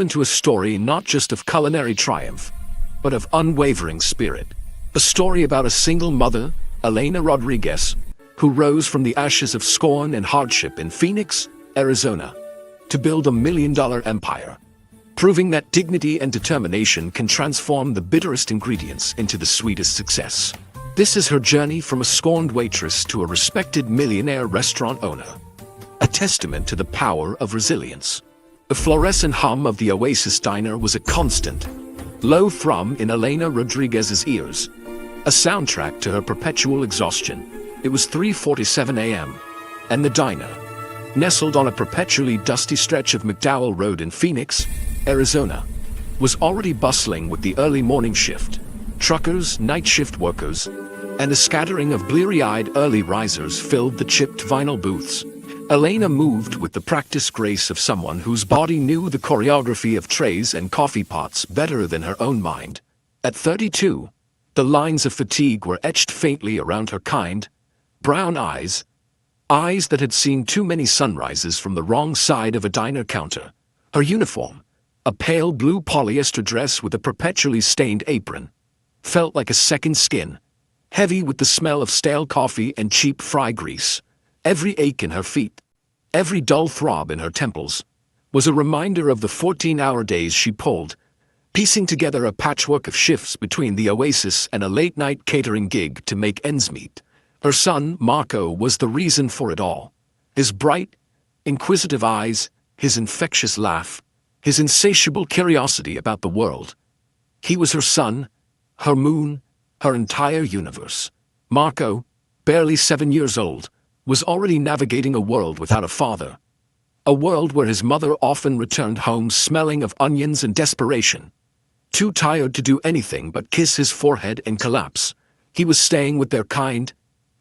into a story not just of culinary triumph, but of unwavering spirit. A story about a single mother, Elena Rodriguez, who rose from the ashes of scorn and hardship in Phoenix, Arizona, to build a million-dollar empire, proving that dignity and determination can transform the bitterest ingredients into the sweetest success. This is her journey from a scorned waitress to a respected millionaire restaurant owner, a testament to the power of resilience. The fluorescent hum of the Oasis diner was a constant, low thrum in Elena Rodriguez's ears, a soundtrack to her perpetual exhaustion. It was 3:47 a.m., and the diner, nestled on a perpetually dusty stretch of McDowell Road in Phoenix, Arizona, was already bustling with the early morning shift, truckers, night shift workers, and a scattering of bleary-eyed early risers filled the chipped vinyl booths. Elena moved with the practiced grace of someone whose body knew the choreography of trays and coffee pots better than her own mind. At 32, the lines of fatigue were etched faintly around her kind, brown eyes that had seen too many sunrises from the wrong side of a diner counter. Her uniform, a pale blue polyester dress with a perpetually stained apron, felt like a second skin, heavy with the smell of stale coffee and cheap fry grease. Every ache in her feet, every dull throb in her temples, was a reminder of the 14-hour days she pulled, piecing together a patchwork of shifts between the Oasis and a late-night catering gig to make ends meet. Her son, Marco, was the reason for it all. His bright, inquisitive eyes, his infectious laugh, his insatiable curiosity about the world. He was her sun, her moon, her entire universe. Marco, barely 7 years old, was already navigating a world without a father. A world where his mother often returned home smelling of onions and desperation. Too tired to do anything but kiss his forehead and collapse, he was staying with their kind,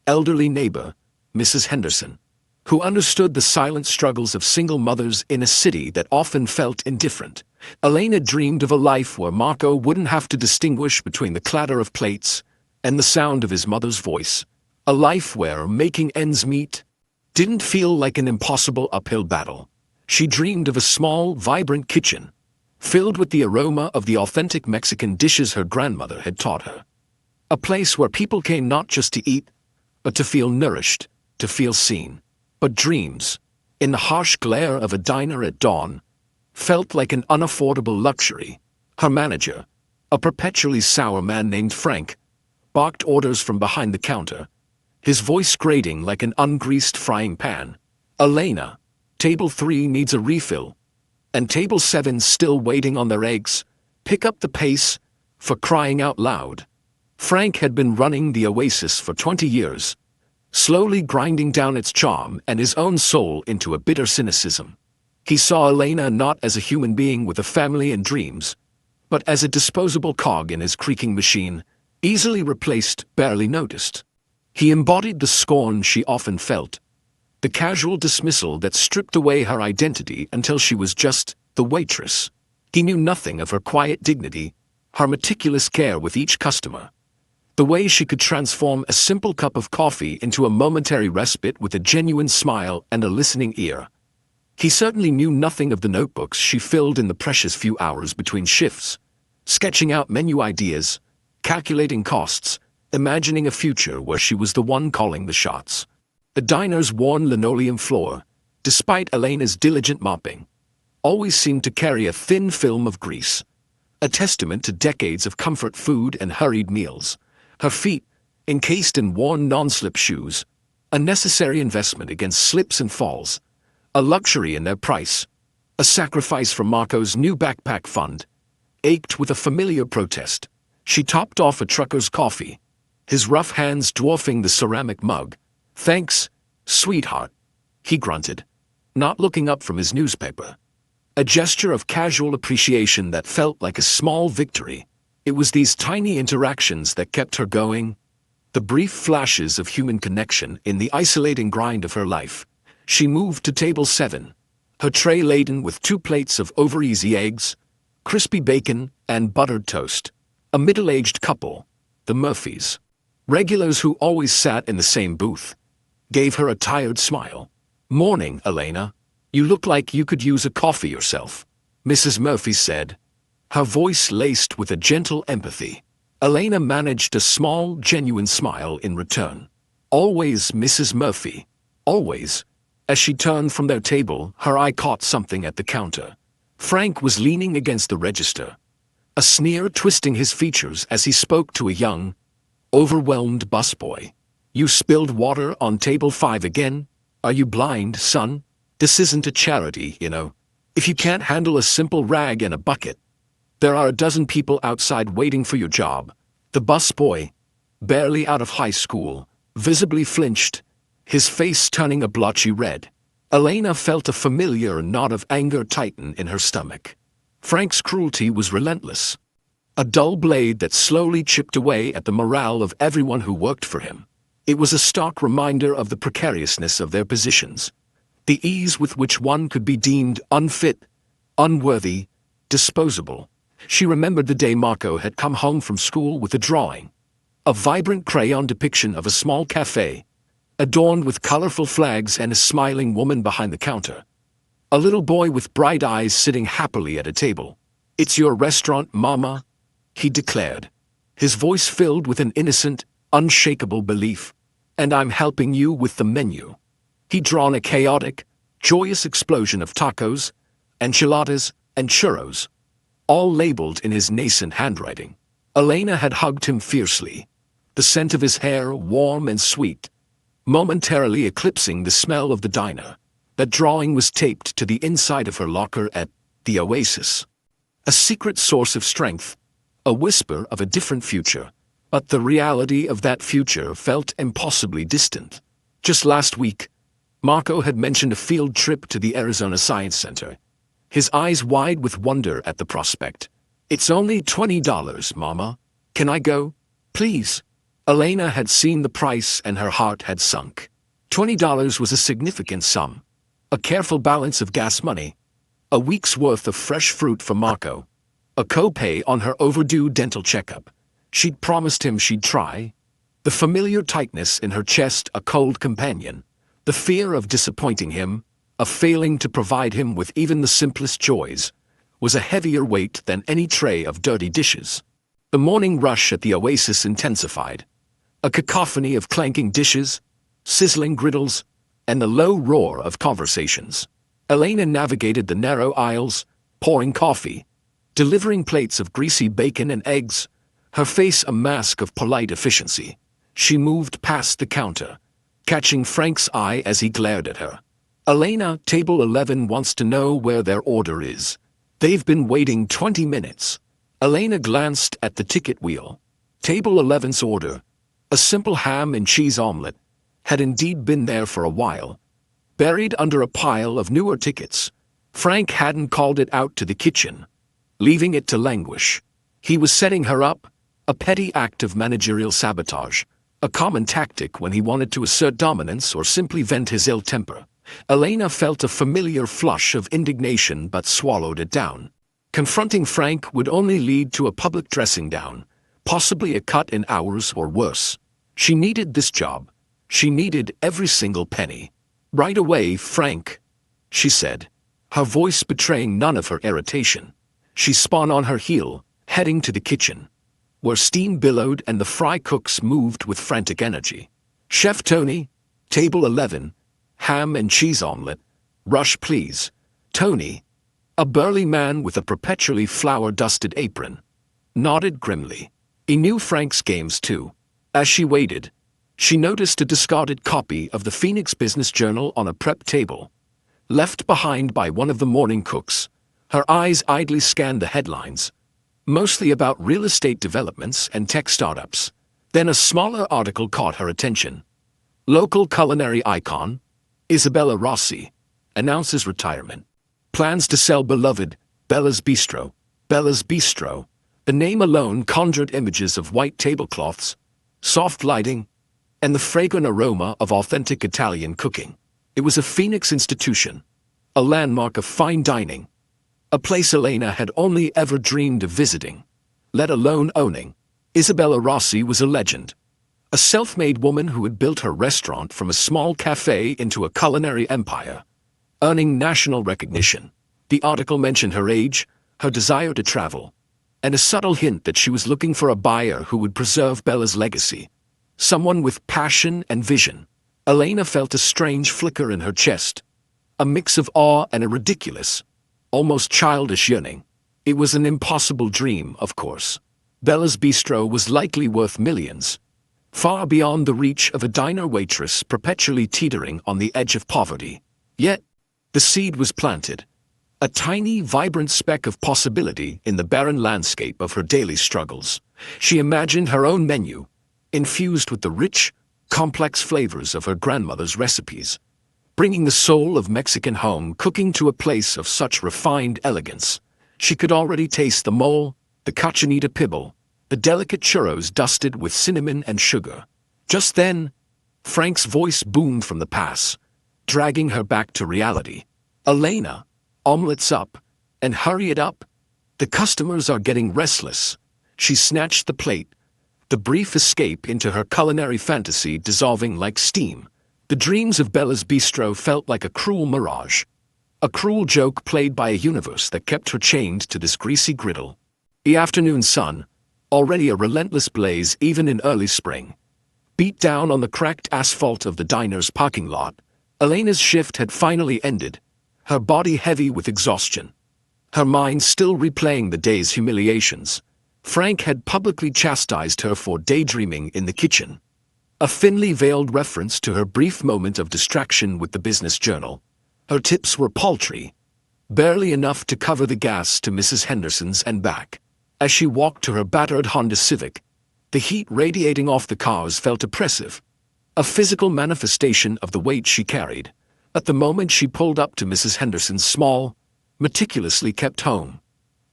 elderly neighbor, Mrs. Henderson, who understood the silent struggles of single mothers in a city that often felt indifferent. Elena dreamed of a life where Marco wouldn't have to distinguish between the clatter of plates and the sound of his mother's voice. A life where making ends meet didn't feel like an impossible uphill battle. She dreamed of a small, vibrant kitchen, filled with the aroma of the authentic Mexican dishes her grandmother had taught her. A place where people came not just to eat, but to feel nourished, to feel seen. But dreams, in the harsh glare of a diner at dawn, felt like an unaffordable luxury. Her manager, a perpetually sour man named Frank, barked orders from behind the counter, his voice grating like an ungreased frying pan. Elena, table 3 needs a refill, and table 7's still waiting on their eggs. Pick up the pace, for crying out loud. Frank had been running the Oasis for 20 years, slowly grinding down its charm and his own soul into a bitter cynicism. He saw Elena not as a human being with a family and dreams, but as a disposable cog in his creaking machine, easily replaced, barely noticed. He embodied the scorn she often felt, the casual dismissal that stripped away her identity until she was just the waitress. He knew nothing of her quiet dignity, her meticulous care with each customer, the way she could transform a simple cup of coffee into a momentary respite with a genuine smile and a listening ear. He certainly knew nothing of the notebooks she filled in the precious few hours between shifts, sketching out menu ideas, calculating costs, imagining a future where she was the one calling the shots. The diner's worn linoleum floor, despite Elena's diligent mopping, always seemed to carry a thin film of grease, a testament to decades of comfort food and hurried meals. Her feet, encased in worn non-slip shoes, a necessary investment against slips and falls, a luxury in their price, a sacrifice from Marco's new backpack fund, ached with a familiar protest. She topped off a trucker's coffee, his rough hands dwarfing the ceramic mug. "Thanks, sweetheart," he grunted, not looking up from his newspaper. A gesture of casual appreciation that felt like a small victory. It was these tiny interactions that kept her going, the brief flashes of human connection in the isolating grind of her life. She moved to table 7, her tray laden with 2 plates of over-easy eggs, crispy bacon, and buttered toast. A middle-aged couple, the Murphys, regulars who always sat in the same booth, gave her a tired smile. "Morning, Elena. You look like you could use a coffee yourself," Mrs. Murphy said, her voice laced with a gentle empathy. Elena managed a small, genuine smile in return. Always, Mrs. Murphy. Always. As she turned from their table, her eye caught something at the counter. Frank was leaning against the register, a sneer twisting his features as he spoke to a young, overwhelmed busboy. You spilled water on table 5 again? Are you blind, son? This isn't a charity, you know. If you can't handle a simple rag and a bucket, there are a dozen people outside waiting for your job. The busboy, barely out of high school, visibly flinched, his face turning a blotchy red. Elena felt a familiar knot of anger tighten in her stomach. Frank's cruelty was relentless, a dull blade that slowly chipped away at the morale of everyone who worked for him. It was a stark reminder of the precariousness of their positions, the ease with which one could be deemed unfit, unworthy, disposable. She remembered the day Marco had come home from school with a drawing, a vibrant crayon depiction of a small cafe, adorned with colorful flags and a smiling woman behind the counter. A little boy with bright eyes sitting happily at a table. "It's your restaurant, Mama," he declared, his voice filled with an innocent, unshakable belief. "And I'm helping you with the menu." He'd drawn a chaotic, joyous explosion of tacos, enchiladas, and churros, all labeled in his nascent handwriting. Elena had hugged him fiercely, the scent of his hair warm and sweet, momentarily eclipsing the smell of the diner. That drawing was taped to the inside of her locker at the Oasis. A secret source of strength, a whisper of a different future. But the reality of that future felt impossibly distant. Just last week, Marco had mentioned a field trip to the Arizona Science Center, his eyes wide with wonder at the prospect. "It's only $20, Mama. Can I go? Please?" Elena had seen the price and her heart had sunk. $20 was a significant sum, a careful balance of gas money, a week's worth of fresh fruit for Marco, a copay on her overdue dental checkup. She'd promised him she'd try. The familiar tightness in her chest a cold companion, the fear of disappointing him, of failing to provide him with even the simplest joys, was a heavier weight than any tray of dirty dishes. The morning rush at the Oasis intensified. A cacophony of clanking dishes, sizzling griddles, and the low roar of conversations. Elena navigated the narrow aisles, pouring coffee, delivering plates of greasy bacon and eggs, her face a mask of polite efficiency. She moved past the counter, catching Frank's eye as he glared at her. "Elena, table 11 wants to know where their order is. They've been waiting 20 minutes. Elena glanced at the ticket wheel. Table 11's order, a simple ham and cheese omelet, had indeed been there for a while, buried under a pile of newer tickets. Frank hadn't called it out to the kitchen, leaving it to languish. He was setting her up, a petty act of managerial sabotage, a common tactic when he wanted to assert dominance or simply vent his ill temper. Elena felt a familiar flush of indignation but swallowed it down. Confronting Frank would only lead to a public dressing down, possibly a cut in hours or worse. She needed this job. She needed every single penny. "Right away, Frank," she said, her voice betraying none of her irritation. She spun on her heel, heading to the kitchen, where steam billowed and the fry cooks moved with frantic energy. "Chef Tony, table 11, ham and cheese omelet. Rush, please." Tony, a burly man with a perpetually flour-dusted apron, nodded grimly. He knew Frank's games too. As she waited, she noticed a discarded copy of the Phoenix Business Journal on a prep table, left behind by one of the morning cooks. Her eyes idly scanned the headlines, mostly about real estate developments and tech startups. Then a smaller article caught her attention. Local culinary icon, Isabella Rossi, announces retirement. Plans to sell beloved Bella's Bistro. Bella's Bistro. The name alone conjured images of white tablecloths, soft lighting, and the fragrant aroma of authentic Italian cooking. It was a Phoenix institution, a landmark of fine dining, a place Elena had only ever dreamed of visiting, let alone owning. Isabella Rossi was a legend, a self-made woman who had built her restaurant from a small cafe into a culinary empire, earning national recognition. The article mentioned her age, her desire to travel, and a subtle hint that she was looking for a buyer who would preserve Bella's legacy. Someone with passion and vision. Elena felt a strange flicker in her chest, a mix of awe and a ridiculous, almost childish yearning. It was an impossible dream, of course. Bella's bistro was likely worth millions, far beyond the reach of a diner waitress perpetually teetering on the edge of poverty. Yet, the seed was planted, a tiny, vibrant speck of possibility in the barren landscape of her daily struggles. She imagined her own menu, infused with the rich, complex flavors of her grandmother's recipes, bringing the soul of Mexican home cooking to a place of such refined elegance. She could already taste the mole, the cochinita pibil, the delicate churros dusted with cinnamon and sugar. Just then, Frank's voice boomed from the pass, dragging her back to reality. "Elena, omelets up, and hurry it up. The customers are getting restless." She snatched the plate, the brief escape into her culinary fantasy dissolving like steam. The dreams of Bella's bistro felt like a cruel mirage, a cruel joke played by a universe that kept her chained to this greasy griddle. The afternoon sun, already a relentless blaze even in early spring, beat down on the cracked asphalt of the diner's parking lot. Elena's shift had finally ended, her body heavy with exhaustion, her mind still replaying the day's humiliations. Frank had publicly chastised her for daydreaming in the kitchen, a thinly veiled reference to her brief moment of distraction with the business journal. Her tips were paltry, barely enough to cover the gas to Mrs. Henderson's and back. As she walked to her battered Honda Civic, the heat radiating off the cars felt oppressive, a physical manifestation of the weight she carried. At the moment she pulled up to Mrs. Henderson's small, meticulously kept home,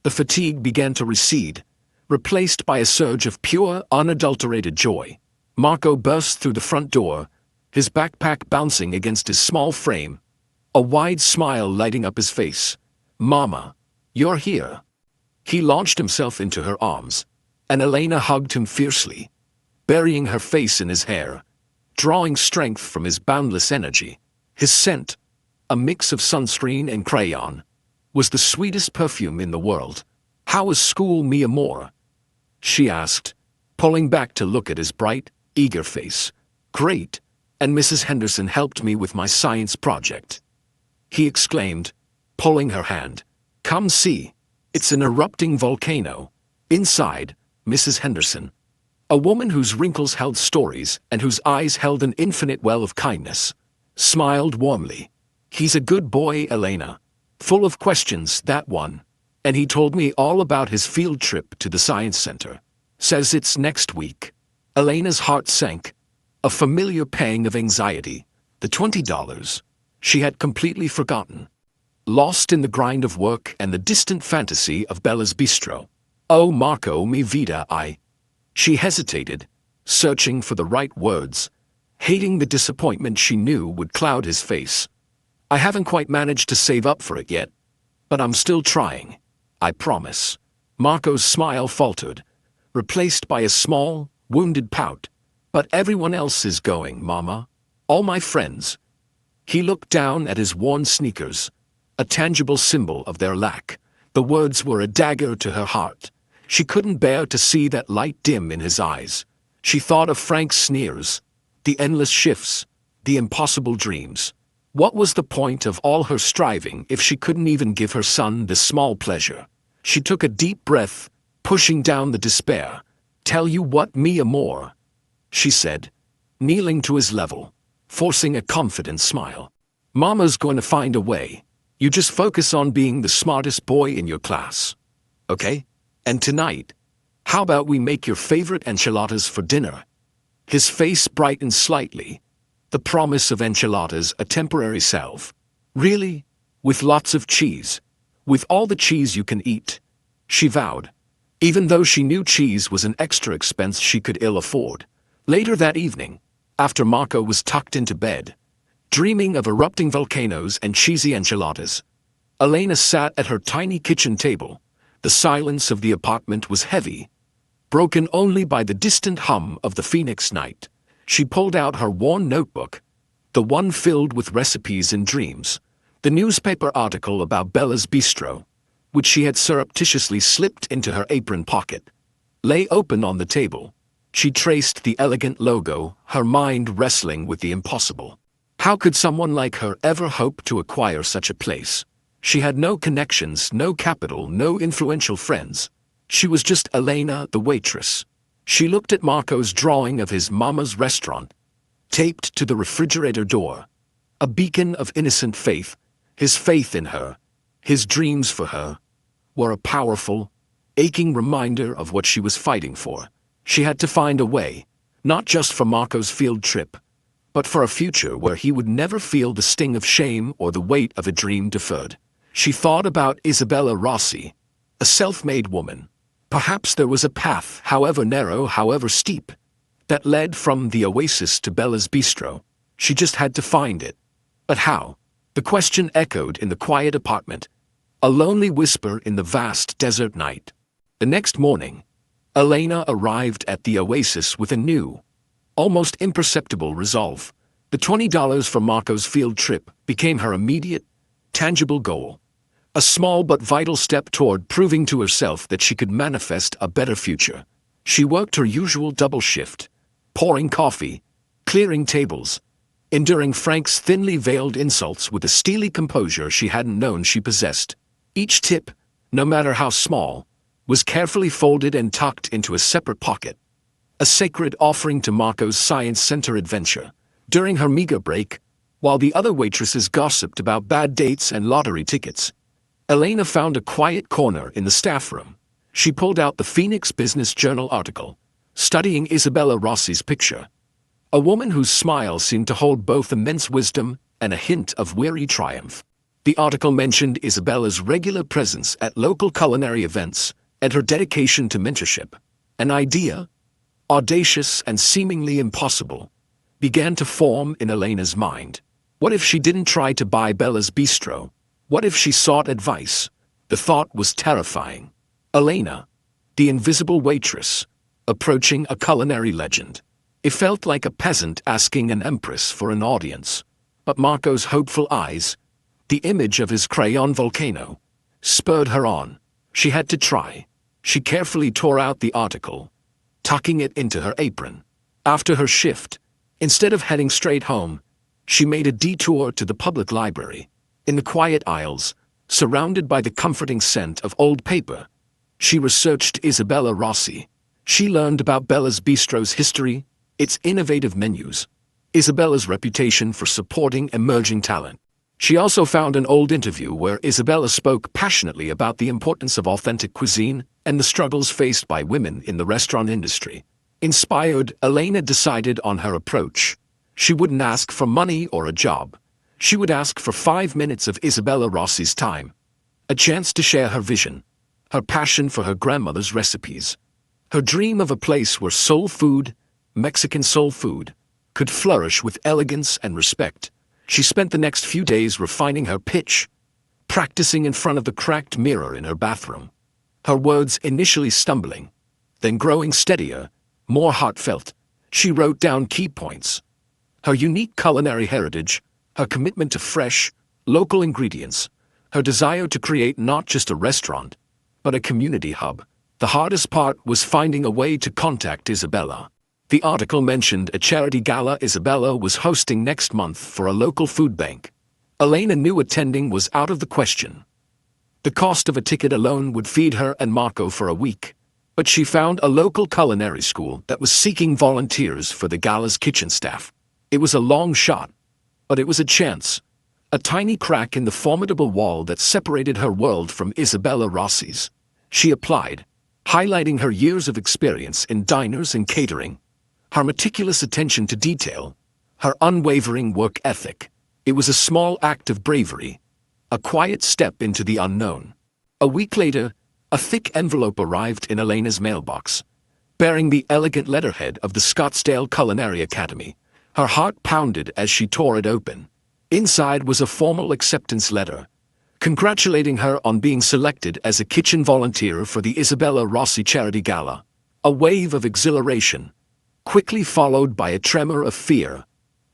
the fatigue began to recede, replaced by a surge of pure, unadulterated joy. Marco burst through the front door, his backpack bouncing against his small frame, a wide smile lighting up his face. "Mama, you're here." He launched himself into her arms, and Elena hugged him fiercely, burying her face in his hair, drawing strength from his boundless energy. His scent, a mix of sunscreen and crayon, was the sweetest perfume in the world. "How was school, mi amor?" she asked, pulling back to look at his bright, eager face. "Great, and Mrs. Henderson helped me with my science project," he exclaimed, pulling her hand. "Come see. It's an erupting volcano." Inside, Mrs. Henderson, a woman whose wrinkles held stories and whose eyes held an infinite well of kindness, smiled warmly. "He's a good boy, Elena. Full of questions, that one. And he told me all about his field trip to the science center. Says it's next week." Elena's heart sank, a familiar pang of anxiety. The $20 she had completely forgotten, lost in the grind of work and the distant fantasy of Bella's bistro. "Oh, Marco, mi vida, She hesitated, searching for the right words, hating the disappointment she knew would cloud his face. "I haven't quite managed to save up for it yet, but I'm still trying. I promise." Marco's smile faltered, replaced by a small, wounded pout. "But everyone else is going, Mama. All my friends." He looked down at his worn sneakers, a tangible symbol of their lack. The words were a dagger to her heart. She couldn't bear to see that light dim in his eyes. She thought of Frank's sneers, the endless shifts, the impossible dreams. What was the point of all her striving if she couldn't even give her son this small pleasure? She took a deep breath, pushing down the despair. "Tell you what, mi amor," she said, kneeling to his level, forcing a confident smile. "Mama's going to find a way. You just focus on being the smartest boy in your class. Okay? And tonight, how about we make your favorite enchiladas for dinner?" His face brightened slightly, the promise of enchiladas a temporary salve. "Really? With lots of cheese? With all the cheese you can eat?" she vowed, even though she knew cheese was an extra expense she could ill afford. Later that evening, after Marco was tucked into bed, dreaming of erupting volcanoes and cheesy enchiladas, Elena sat at her tiny kitchen table. The silence of the apartment was heavy, broken only by the distant hum of the Phoenix night. She pulled out her worn notebook, the one filled with recipes and dreams. The newspaper article about Bella's Bistro, which she had surreptitiously slipped into her apron pocket, lay open on the table. She traced the elegant logo, her mind wrestling with the impossible. How could someone like her ever hope to acquire such a place? She had no connections, no capital, no influential friends. She was just Elena, the waitress. She looked at Marco's drawing of his mama's restaurant, taped to the refrigerator door. A beacon of innocent faith, his faith in her, his dreams for her, were a powerful, aching reminder of what she was fighting for. She had to find a way, not just for Marco's field trip, but for a future where he would never feel the sting of shame or the weight of a dream deferred. She thought about Isabella Rossi, a self-made woman. Perhaps there was a path, however narrow, however steep, that led from the oasis to Bella's Bistro. She just had to find it. But how? The question echoed in the quiet apartment, a lonely whisper in the vast desert night. The next morning, Elena arrived at the oasis with a new, almost imperceptible resolve. The $20 for Marco's field trip became her immediate, tangible goal. A small but vital step toward proving to herself that she could manifest a better future. She worked her usual double shift, pouring coffee, clearing tables, enduring Frank's thinly veiled insults with a steely composure she hadn't known she possessed. Each tip, no matter how small, was carefully folded and tucked into a separate pocket, a sacred offering to Marco's Science Center adventure. During her meager break, while the other waitresses gossiped about bad dates and lottery tickets, Elena found a quiet corner in the staff room. She pulled out the Phoenix Business Journal article, studying Isabella Rossi's picture, a woman whose smile seemed to hold both immense wisdom and a hint of weary triumph. The article mentioned Isabella's regular presence at local culinary events and her dedication to mentorship. An idea, audacious and seemingly impossible, began to form in Elena's mind. What if she didn't try to buy Bella's Bistro? What if she sought advice? The thought was terrifying. Elena, the invisible waitress, approaching a culinary legend. It felt like a peasant asking an empress for an audience. But Marco's hopeful eyes, the image of his crayon volcano, spurred her on. She had to try. She carefully tore out the article, tucking it into her apron. After her shift, instead of heading straight home, she made a detour to the public library. In the quiet aisles, surrounded by the comforting scent of old paper, she researched Isabella Rossi. She learned about Bella's Bistro's history, its innovative menus, Isabella's reputation for supporting emerging talent. She also found an old interview where Isabella spoke passionately about the importance of authentic cuisine and the struggles faced by women in the restaurant industry. Inspired, Elena decided on her approach. She wouldn't ask for money or a job. She would ask for 5 minutes of Isabella Rossi's time, a chance to share her vision, her passion for her grandmother's recipes, her dream of a place where soul food, Mexican soul food, could flourish with elegance and respect. She spent the next few days refining her pitch, practicing in front of the cracked mirror in her bathroom. Her words initially stumbling, then growing steadier, more heartfelt. She wrote down key points: her unique culinary heritage, her commitment to fresh, local ingredients, her desire to create not just a restaurant, but a community hub. The hardest part was finding a way to contact Isabella. The article mentioned a charity gala Isabella was hosting next month for a local food bank. Elena knew attending was out of the question. The cost of a ticket alone would feed her and Marco for a week. But she found a local culinary school that was seeking volunteers for the gala's kitchen staff. It was a long shot, but it was a chance. A tiny crack in the formidable wall that separated her world from Isabella Rossi's. She applied, highlighting her years of experience in diners and catering, her meticulous attention to detail, her unwavering work ethic. It was a small act of bravery, a quiet step into the unknown. A week later, a thick envelope arrived in Elena's mailbox, bearing the elegant letterhead of the Scottsdale Culinary Academy. Her heart pounded as she tore it open. Inside was a formal acceptance letter, congratulating her on being selected as a kitchen volunteer for the Isabella Rossi Charity Gala. A wave of exhilaration, quickly followed by a tremor of fear,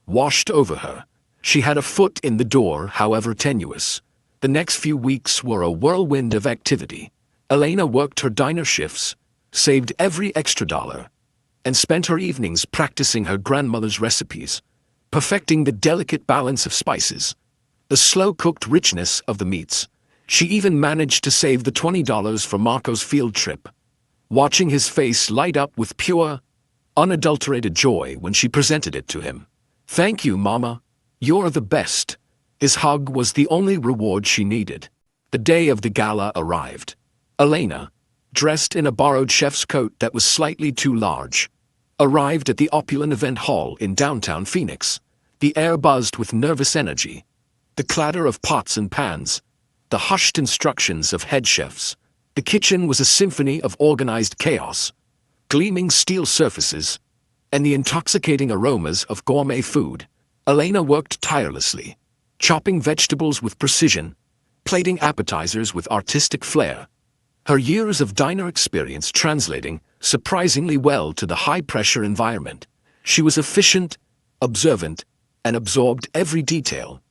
washed over her. She had a foot in the door, however tenuous. The next few weeks were a whirlwind of activity. Elena worked her diner shifts, saved every extra dollar, and spent her evenings practicing her grandmother's recipes, perfecting the delicate balance of spices, the slow-cooked richness of the meats. She even managed to save the $20 for Marco's field trip. Watching his face light up with pure, unadulterated joy when she presented it to him. "Thank you, Mama. You're the best." His hug was the only reward she needed. The day of the gala arrived. Elena, dressed in a borrowed chef's coat that was slightly too large, arrived at the opulent event hall in downtown Phoenix. The air buzzed with nervous energy. The clatter of pots and pans, the hushed instructions of head chefs. The kitchen was a symphony of organized chaos, gleaming steel surfaces, and the intoxicating aromas of gourmet food. Elena worked tirelessly, chopping vegetables with precision, plating appetizers with artistic flair. Her years of diner experience translating surprisingly well to the high-pressure environment. She was efficient, observant, and absorbed every detail,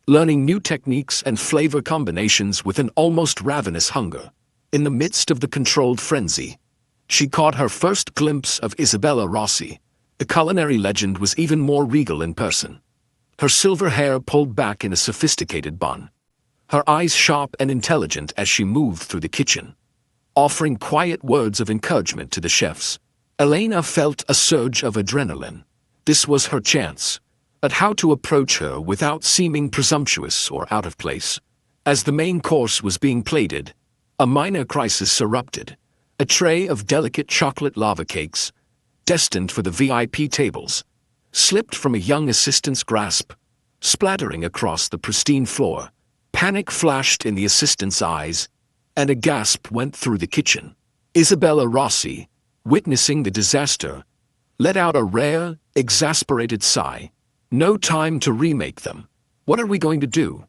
learning new techniques and flavor combinations with an almost ravenous hunger. In the midst of the controlled frenzy, she caught her first glimpse of Isabella Rossi. The culinary legend was even more regal in person. Her silver hair pulled back in a sophisticated bun, her eyes sharp and intelligent as she moved through the kitchen, offering quiet words of encouragement to the chefs. Elena felt a surge of adrenaline. This was her chance. But how to approach her without seeming presumptuous or out of place? As the main course was being plated, a minor crisis erupted. A tray of delicate chocolate lava cakes, destined for the VIP tables, slipped from a young assistant's grasp, splattering across the pristine floor. Panic flashed in the assistant's eyes, and a gasp went through the kitchen. Isabella Rossi, witnessing the disaster, let out a rare, exasperated sigh. "No time to remake them. What are we going to do?"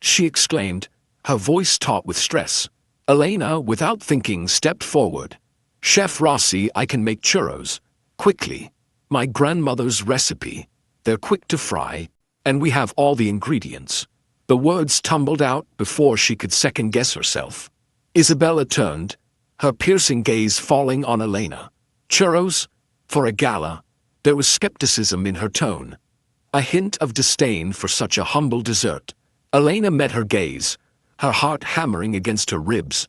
she exclaimed, her voice taut with stress. Elena, without thinking, stepped forward. "Chef Rossi, I can make churros. Quickly. My grandmother's recipe. They're quick to fry, and we have all the ingredients." The words tumbled out before she could second-guess herself. Isabella turned, her piercing gaze falling on Elena. "Churros? For a gala?" There was skepticism in her tone, a hint of disdain for such a humble dessert. Elena met her gaze, her heart hammering against her ribs,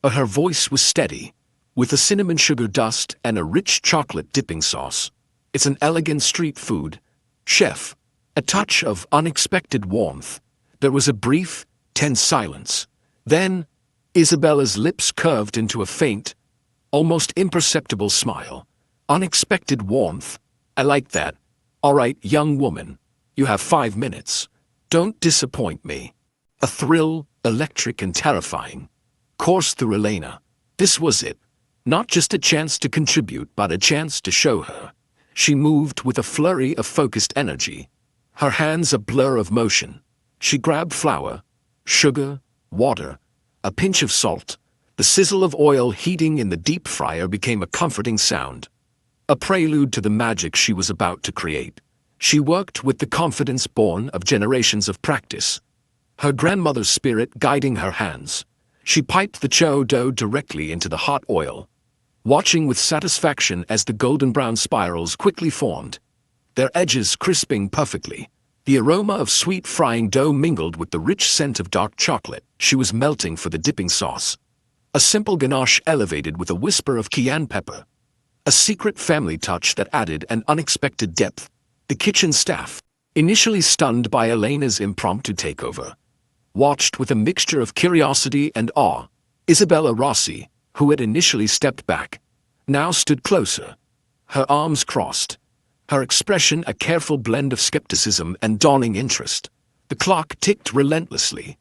but her voice was steady, with a cinnamon sugar dust and a rich chocolate dipping sauce. "It's an elegant street food, chef." A touch of unexpected warmth. There was a brief, tense silence. Then, Isabella's lips curved into a faint, almost imperceptible smile. "Unexpected warmth. I like that. All right, young woman, you have 5 minutes. Don't disappoint me." A thrill, electric and terrifying, coursed through Elena. This was it. Not just a chance to contribute, but a chance to show her. She moved with a flurry of focused energy, her hands a blur of motion. She grabbed flour, sugar, water, a pinch of salt. The sizzle of oil heating in the deep fryer became a comforting sound, a prelude to the magic she was about to create. She worked with the confidence born of generations of practice, her grandmother's spirit guiding her hands. She piped the churro dough directly into the hot oil, watching with satisfaction as the golden brown spirals quickly formed, their edges crisping perfectly. The aroma of sweet frying dough mingled with the rich scent of dark chocolate. She was melting for the dipping sauce. A simple ganache elevated with a whisper of cayenne pepper, a secret family touch that added an unexpected depth. The kitchen staff, initially stunned by Elena's impromptu takeover, watched with a mixture of curiosity and awe. Isabella Rossi, who had initially stepped back, now stood closer, her arms crossed, her expression a careful blend of skepticism and dawning interest. The clock ticked relentlessly,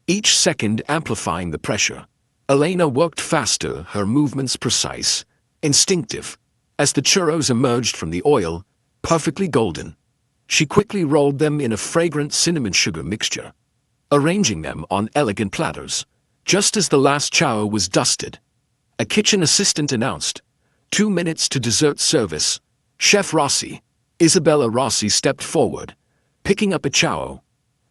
each second amplifying the pressure. Elena worked faster, her movements precise, instinctive. As the churros emerged from the oil, perfectly golden, she quickly rolled them in a fragrant cinnamon sugar mixture, arranging them on elegant platters. Just as the last chow was dusted, a kitchen assistant announced, 2 minutes to dessert service. Chef Rossi. Isabella Rossi stepped forward, picking up a chow,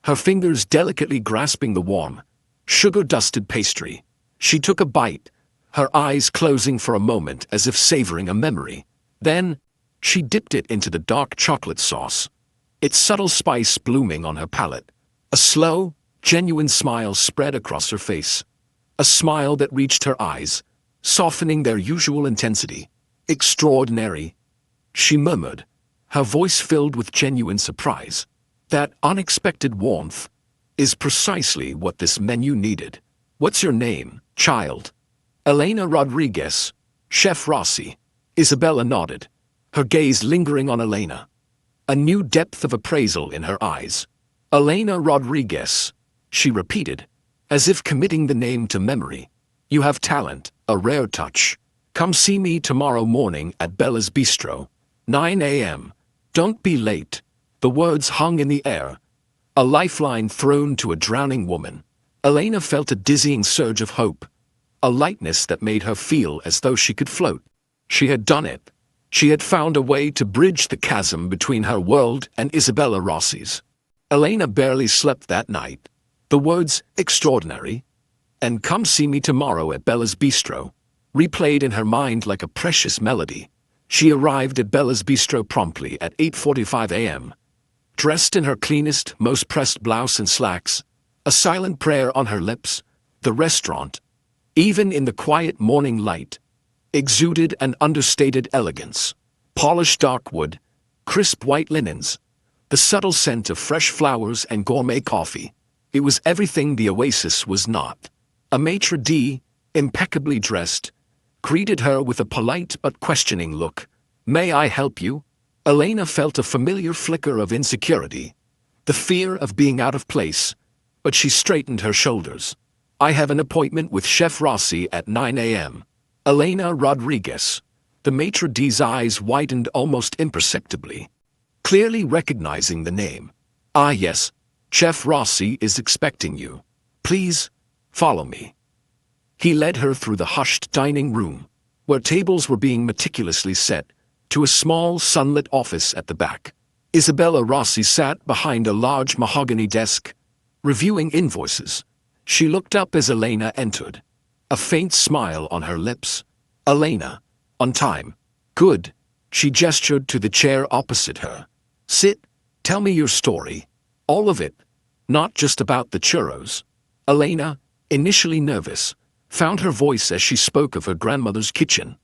her fingers delicately grasping the warm, sugar-dusted pastry. She took a bite, her eyes closing for a moment as if savoring a memory. Then, she dipped it into the dark chocolate sauce, its subtle spice blooming on her palate. A slow, genuine smile spread across her face. A smile that reached her eyes, softening their usual intensity. "Extraordinary," she murmured, her voice filled with genuine surprise. "That unexpected warmth is precisely what this menu needed. What's your name, child?" "Elena Rodriguez, Chef Rossi." Isabella nodded, her gaze lingering on Elena, a new depth of appraisal in her eyes. "Elena Rodriguez," she repeated, as if committing the name to memory. "You have talent, a rare touch. Come see me tomorrow morning at Bella's Bistro, 9 a.m. Don't be late." The words hung in the air, a lifeline thrown to a drowning woman. Elena felt a dizzying surge of hope, a lightness that made her feel as though she could float. She had done it. She had found a way to bridge the chasm between her world and Isabella Rossi's. Elena barely slept that night. The words "extraordinary" and "come see me tomorrow at Bella's Bistro" replayed in her mind like a precious melody. She arrived at Bella's Bistro promptly at 8:45 a.m., dressed in her cleanest, most pressed blouse and slacks, a silent prayer on her lips. The restaurant, even in the quiet morning light, exuded an understated elegance. Polished dark wood, crisp white linens, the subtle scent of fresh flowers and gourmet coffee. It was everything the Oasis was not. A maitre d', impeccably dressed, greeted her with a polite but questioning look. "May I help you?" Elena felt a familiar flicker of insecurity, the fear of being out of place, but she straightened her shoulders. "I have an appointment with Chef Rossi at 9 a.m. Elena Rodriguez." The maitre d's eyes widened almost imperceptibly, clearly recognizing the name. "Ah yes, Chef Rossi is expecting you. Please, follow me." He led her through the hushed dining room, where tables were being meticulously set, to a small sunlit office at the back. Isabella Rossi sat behind a large mahogany desk, reviewing invoices. She looked up as Elena entered, a faint smile on her lips. "Elena, on time. Good." She gestured to the chair opposite her. "Sit, tell me your story. All of it, not just about the churros." Elena, initially nervous, found her voice as she spoke of her grandmother's kitchen,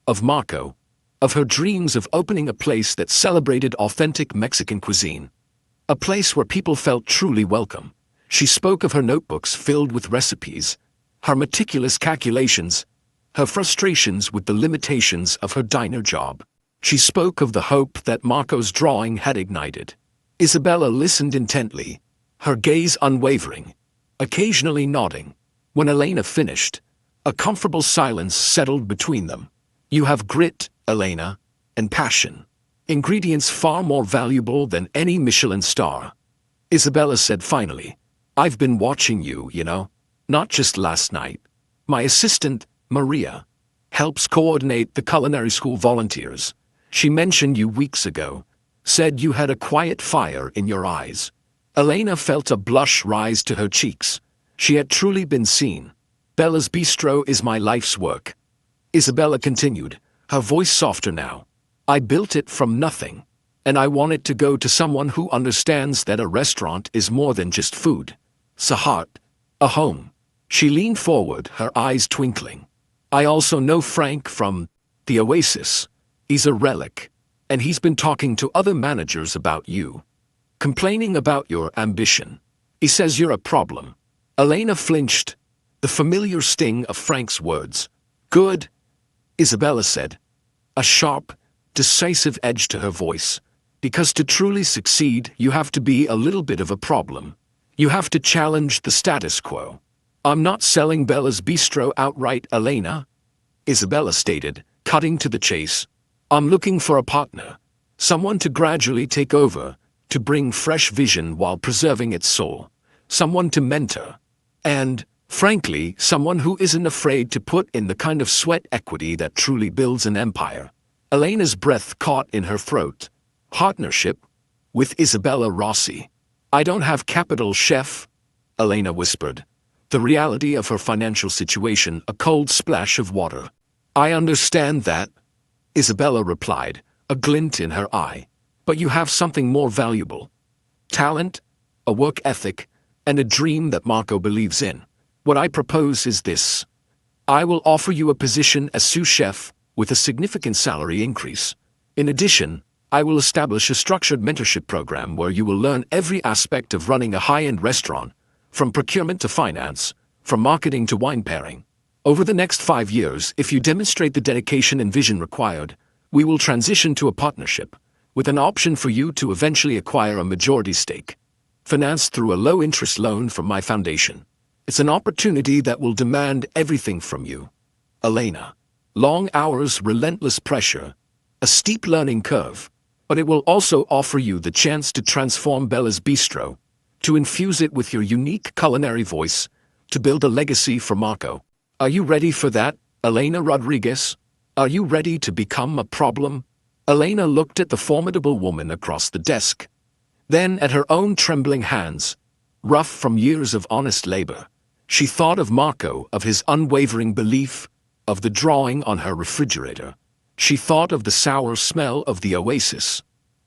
of Marco, of her dreams of opening a place that celebrated authentic Mexican cuisine, a place where people felt truly welcome. She spoke of her notebooks filled with recipes, her meticulous calculations, her frustrations with the limitations of her diner job. She spoke of the hope that Marco's drawing had ignited. Isabella listened intently, her gaze unwavering, occasionally nodding. When Elena finished, a comfortable silence settled between them. "You have grit, Elena, and passion. Ingredients far more valuable than any Michelin star." Isabella said finally. "I've been watching you, not just last night. My assistant, Maria, helps coordinate the culinary school volunteers. She mentioned you weeks ago, said you had a quiet fire in your eyes." Elena felt a blush rise to her cheeks. She had truly been seen. "Bella's Bistro is my life's work," Isabella continued, her voice softer now. "I built it from nothing, and I want it to go to someone who understands that a restaurant is more than just food. It's a heart, a home." She leaned forward, her eyes twinkling. "I also know Frank from the Oasis. He's a relic, and he's been talking to other managers about you, complaining about your ambition. He says you're a problem." Elena flinched, the familiar sting of Frank's words. "Good," Isabella said, a sharp, decisive edge to her voice. "Because to truly succeed, you have to be a little bit of a problem. You have to challenge the status quo." "I'm not selling Bella's Bistro outright, Elena," Isabella stated, cutting to the chase. "I'm looking for a partner, someone to gradually take over, to bring fresh vision while preserving its soul, someone to mentor, and, frankly, someone who isn't afraid to put in the kind of sweat equity that truly builds an empire." Elena's breath caught in her throat. "Partnership? with Isabella Rossi. I don't have capital, chef, Elena whispered. The reality of her financial situation a cold splash of water. I understand that, Isabella replied, a glint in her eye. But you have something more valuable. Talent, a work ethic, and a dream that Marco believes in. What I propose is this. I will offer you a position as sous chef with a significant salary increase. In addition, I will establish a structured mentorship program where you will learn every aspect of running a high-end restaurant, from procurement to finance, from marketing to wine pairing. Over the next 5 years, if you demonstrate the dedication and vision required, we will transition to a partnership, with an option for you to eventually acquire a majority stake, financed through a low-interest loan from my foundation. It's an opportunity that will demand everything from you, Elena. Long hours, relentless pressure, a steep learning curve, but it will also offer you the chance to transform Bella's Bistro, to infuse it with your unique culinary voice, to build a legacy for Marco. Are you ready for that, Elena Rodriguez? Are you ready to become a problem? Elena looked at the formidable woman across the desk, then at her own trembling hands, rough from years of honest labor. She thought of Marco, of his unwavering belief, of the drawing on her refrigerator. She thought of the sour smell of the oasis,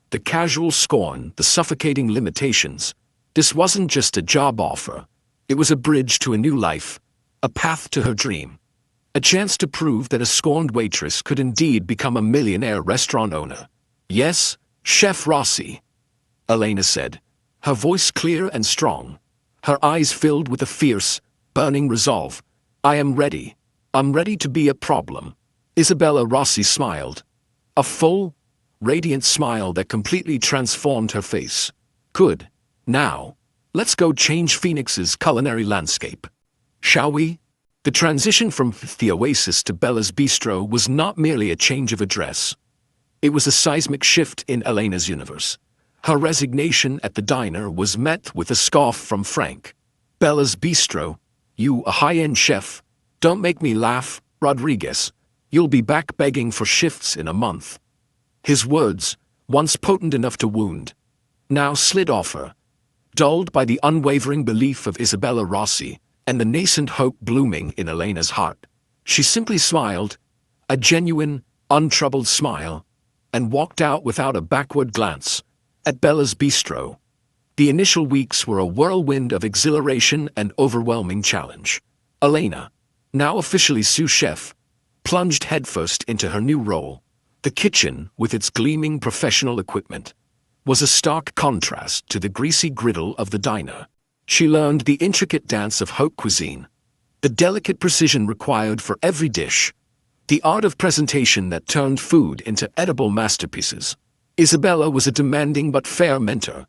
the casual scorn, the suffocating limitations. This wasn't just a job offer. It was a bridge to a new life, a path to her dream. A chance to prove that a scorned waitress could indeed become a millionaire restaurant owner. Yes, Chef Rossi, Elena said, her voice clear and strong, her eyes filled with a fierce, burning resolve. I am ready. I'm ready to be a problem. Isabella Rossi smiled. A full, radiant smile that completely transformed her face. Good. Now, let's go change Phoenix's culinary landscape. Shall we? The transition from the Oasis to Bella's Bistro was not merely a change of address. It was a seismic shift in Elena's universe. Her resignation at the diner was met with a scoff from Frank. Bella's Bistro? You, a high-end chef? Don't make me laugh, Rodriguez. You'll be back begging for shifts in a month. His words, once potent enough to wound, now slid off her, dulled by the unwavering belief of Isabella Rossi and the nascent hope blooming in Elena's heart. She simply smiled, a genuine, untroubled smile, and walked out without a backward glance. At Bella's Bistro, the initial weeks were a whirlwind of exhilaration and overwhelming challenge. Elena, now officially sous chef, plunged headfirst into her new role. The kitchen, with its gleaming professional equipment, was a stark contrast to the greasy griddle of the diner. She learned the intricate dance of haute cuisine, the delicate precision required for every dish, the art of presentation that turned food into edible masterpieces. Isabella was a demanding but fair mentor,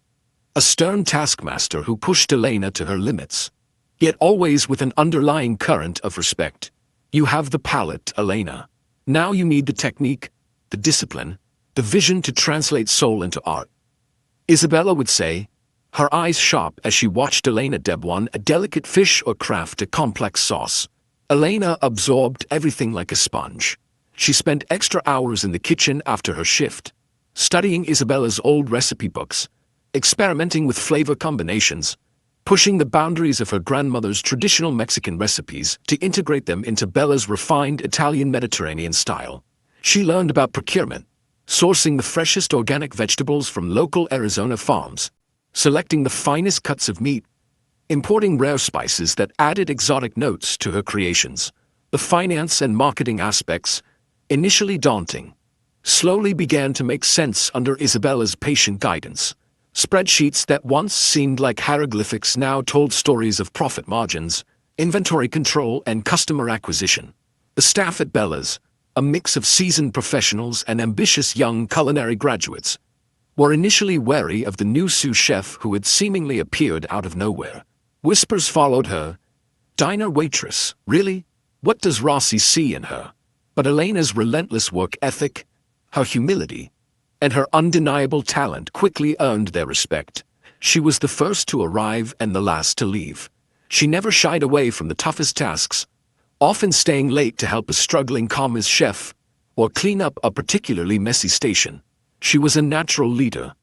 a stern taskmaster who pushed Elena to her limits, yet always with an underlying current of respect. You have the palate, Elena. Now you need the technique, the discipline, the vision to translate soul into art, Isabella would say, her eyes sharp as she watched Elena deboin a delicate fish or craft a complex sauce. Elena absorbed everything like a sponge. She spent extra hours in the kitchen after her shift, studying Isabella's old recipe books, experimenting with flavor combinations, pushing the boundaries of her grandmother's traditional Mexican recipes to integrate them into Bella's refined Italian Mediterranean style. She learned about procurement, sourcing the freshest organic vegetables from local Arizona farms, selecting the finest cuts of meat, importing rare spices that added exotic notes to her creations. The finance and marketing aspects, initially daunting, slowly began to make sense under Isabella's patient guidance. Spreadsheets that once seemed like hieroglyphics now told stories of profit margins, inventory control, and customer acquisition. The staff at Bella's, a mix of seasoned professionals and ambitious young culinary graduates, were initially wary of the new sous chef who had seemingly appeared out of nowhere. Whispers followed her. Diner waitress, really? What does Rossi see in her? But Elena's relentless work ethic, her humility, and her undeniable talent quickly earned their respect. She was the first to arrive and the last to leave. She never shied away from the toughest tasks, often staying late to help a struggling commis chef or clean up a particularly messy station. She was a natural leader,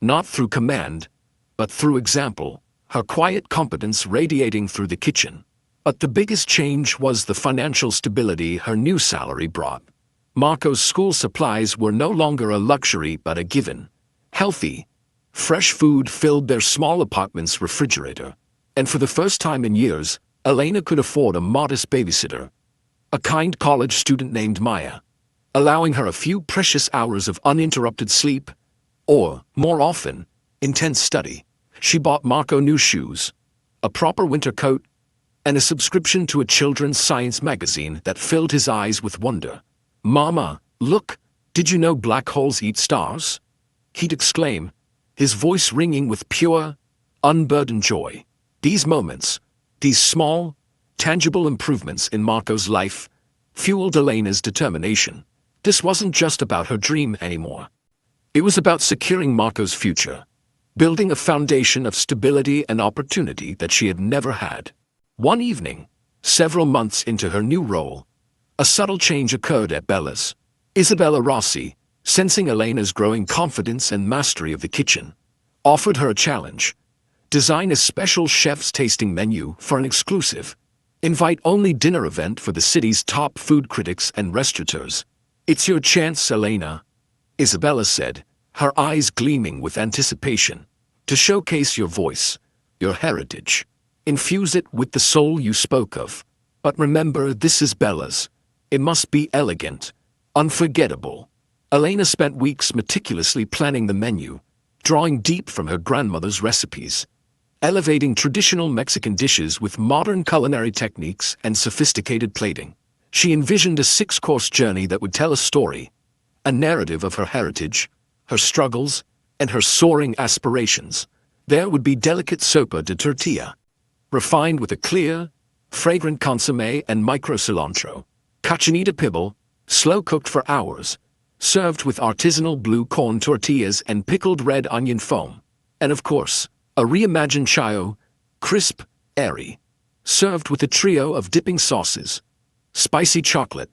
not through command, but through example, her quiet competence radiating through the kitchen. But the biggest change was the financial stability her new salary brought. Marco's school supplies were no longer a luxury but a given. Healthy, fresh food filled their small apartment's refrigerator, and for the first time in years, Elena could afford a modest babysitter, a kind college student named Maya, allowing her a few precious hours of uninterrupted sleep, or, more often, intense study. She bought Marco new shoes, a proper winter coat, and a subscription to a children's science magazine that filled his eyes with wonder. "Mama, look, did you know black holes eat stars?" he'd exclaim, his voice ringing with pure, unburdened joy. These moments, these small, tangible improvements in Marco's life, fueled Elena's determination. This wasn't just about her dream anymore. It was about securing Marco's future, building a foundation of stability and opportunity that she had never had. One evening, several months into her new role, a subtle change occurred at Bella's. Isabella Rossi, sensing Elena's growing confidence and mastery of the kitchen, offered her a challenge: design a special chef's tasting menu for an exclusive, invite-only dinner event for the city's top food critics and restaurateurs. "It's your chance, Elena," Isabella said, her eyes gleaming with anticipation, "to showcase your voice, your heritage. Infuse it with the soul you spoke of. But remember, this is Bella's. It must be elegant, unforgettable." Elena spent weeks meticulously planning the menu, drawing deep from her grandmother's recipes, elevating traditional Mexican dishes with modern culinary techniques and sophisticated plating. She envisioned a 6-course journey that would tell a story, a narrative of her heritage, her struggles, and her soaring aspirations. There would be delicate sopa de tortilla, refined with a clear, fragrant consommé and micro-cilantro. Cochinita pibil, slow-cooked for hours, served with artisanal blue corn tortillas and pickled red onion foam. And of course, a reimagined chayo, crisp, airy, served with a trio of dipping sauces: spicy chocolate,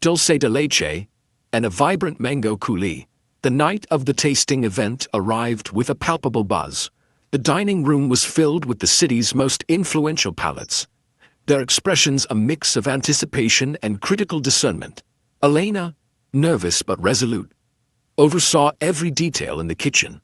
dulce de leche, and a vibrant mango coulis. The night of the tasting event arrived with a palpable buzz. The dining room was filled with the city's most influential palates, their expressions a mix of anticipation and critical discernment. Elena, nervous but resolute, oversaw every detail in the kitchen,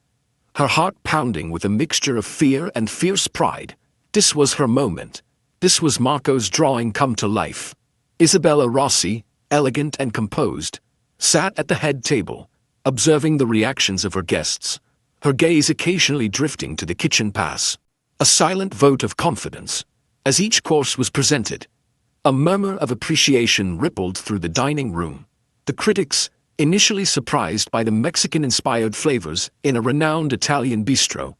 her heart pounding with a mixture of fear and fierce pride. This was her moment. This was Marco's drawing come to life. Isabella Rossi, elegant and composed, sat at the head table, observing the reactions of her guests, her gaze occasionally drifting to the kitchen pass. A silent vote of confidence. As each course was presented, a murmur of appreciation rippled through the dining room. The critics, initially surprised by the Mexican-inspired flavors in a renowned Italian bistro,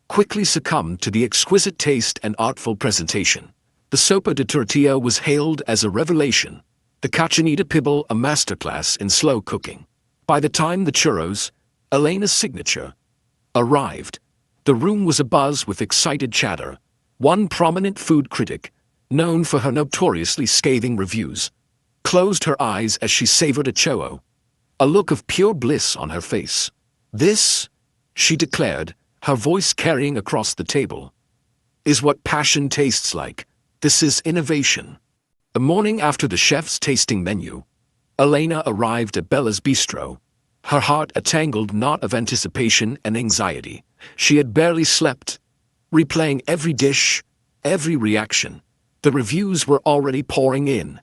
quickly succumbed to the exquisite taste and artful presentation. The sopa de tortilla was hailed as a revelation, the cochinita pibil a masterclass in slow cooking. By the time the churros, Elena's signature, arrived, the room was abuzz with excited chatter. One prominent food critic, known for her notoriously scathing reviews, closed her eyes as she savored a churro, a look of pure bliss on her face. "This," she declared, her voice carrying across the table, "is what passion tastes like. This is innovation." The morning after the chef's tasting menu, Elena arrived at Bella's bistro, her heart a tangled knot of anticipation and anxiety. She had barely slept, replaying every dish, every reaction. The reviews were already pouring in,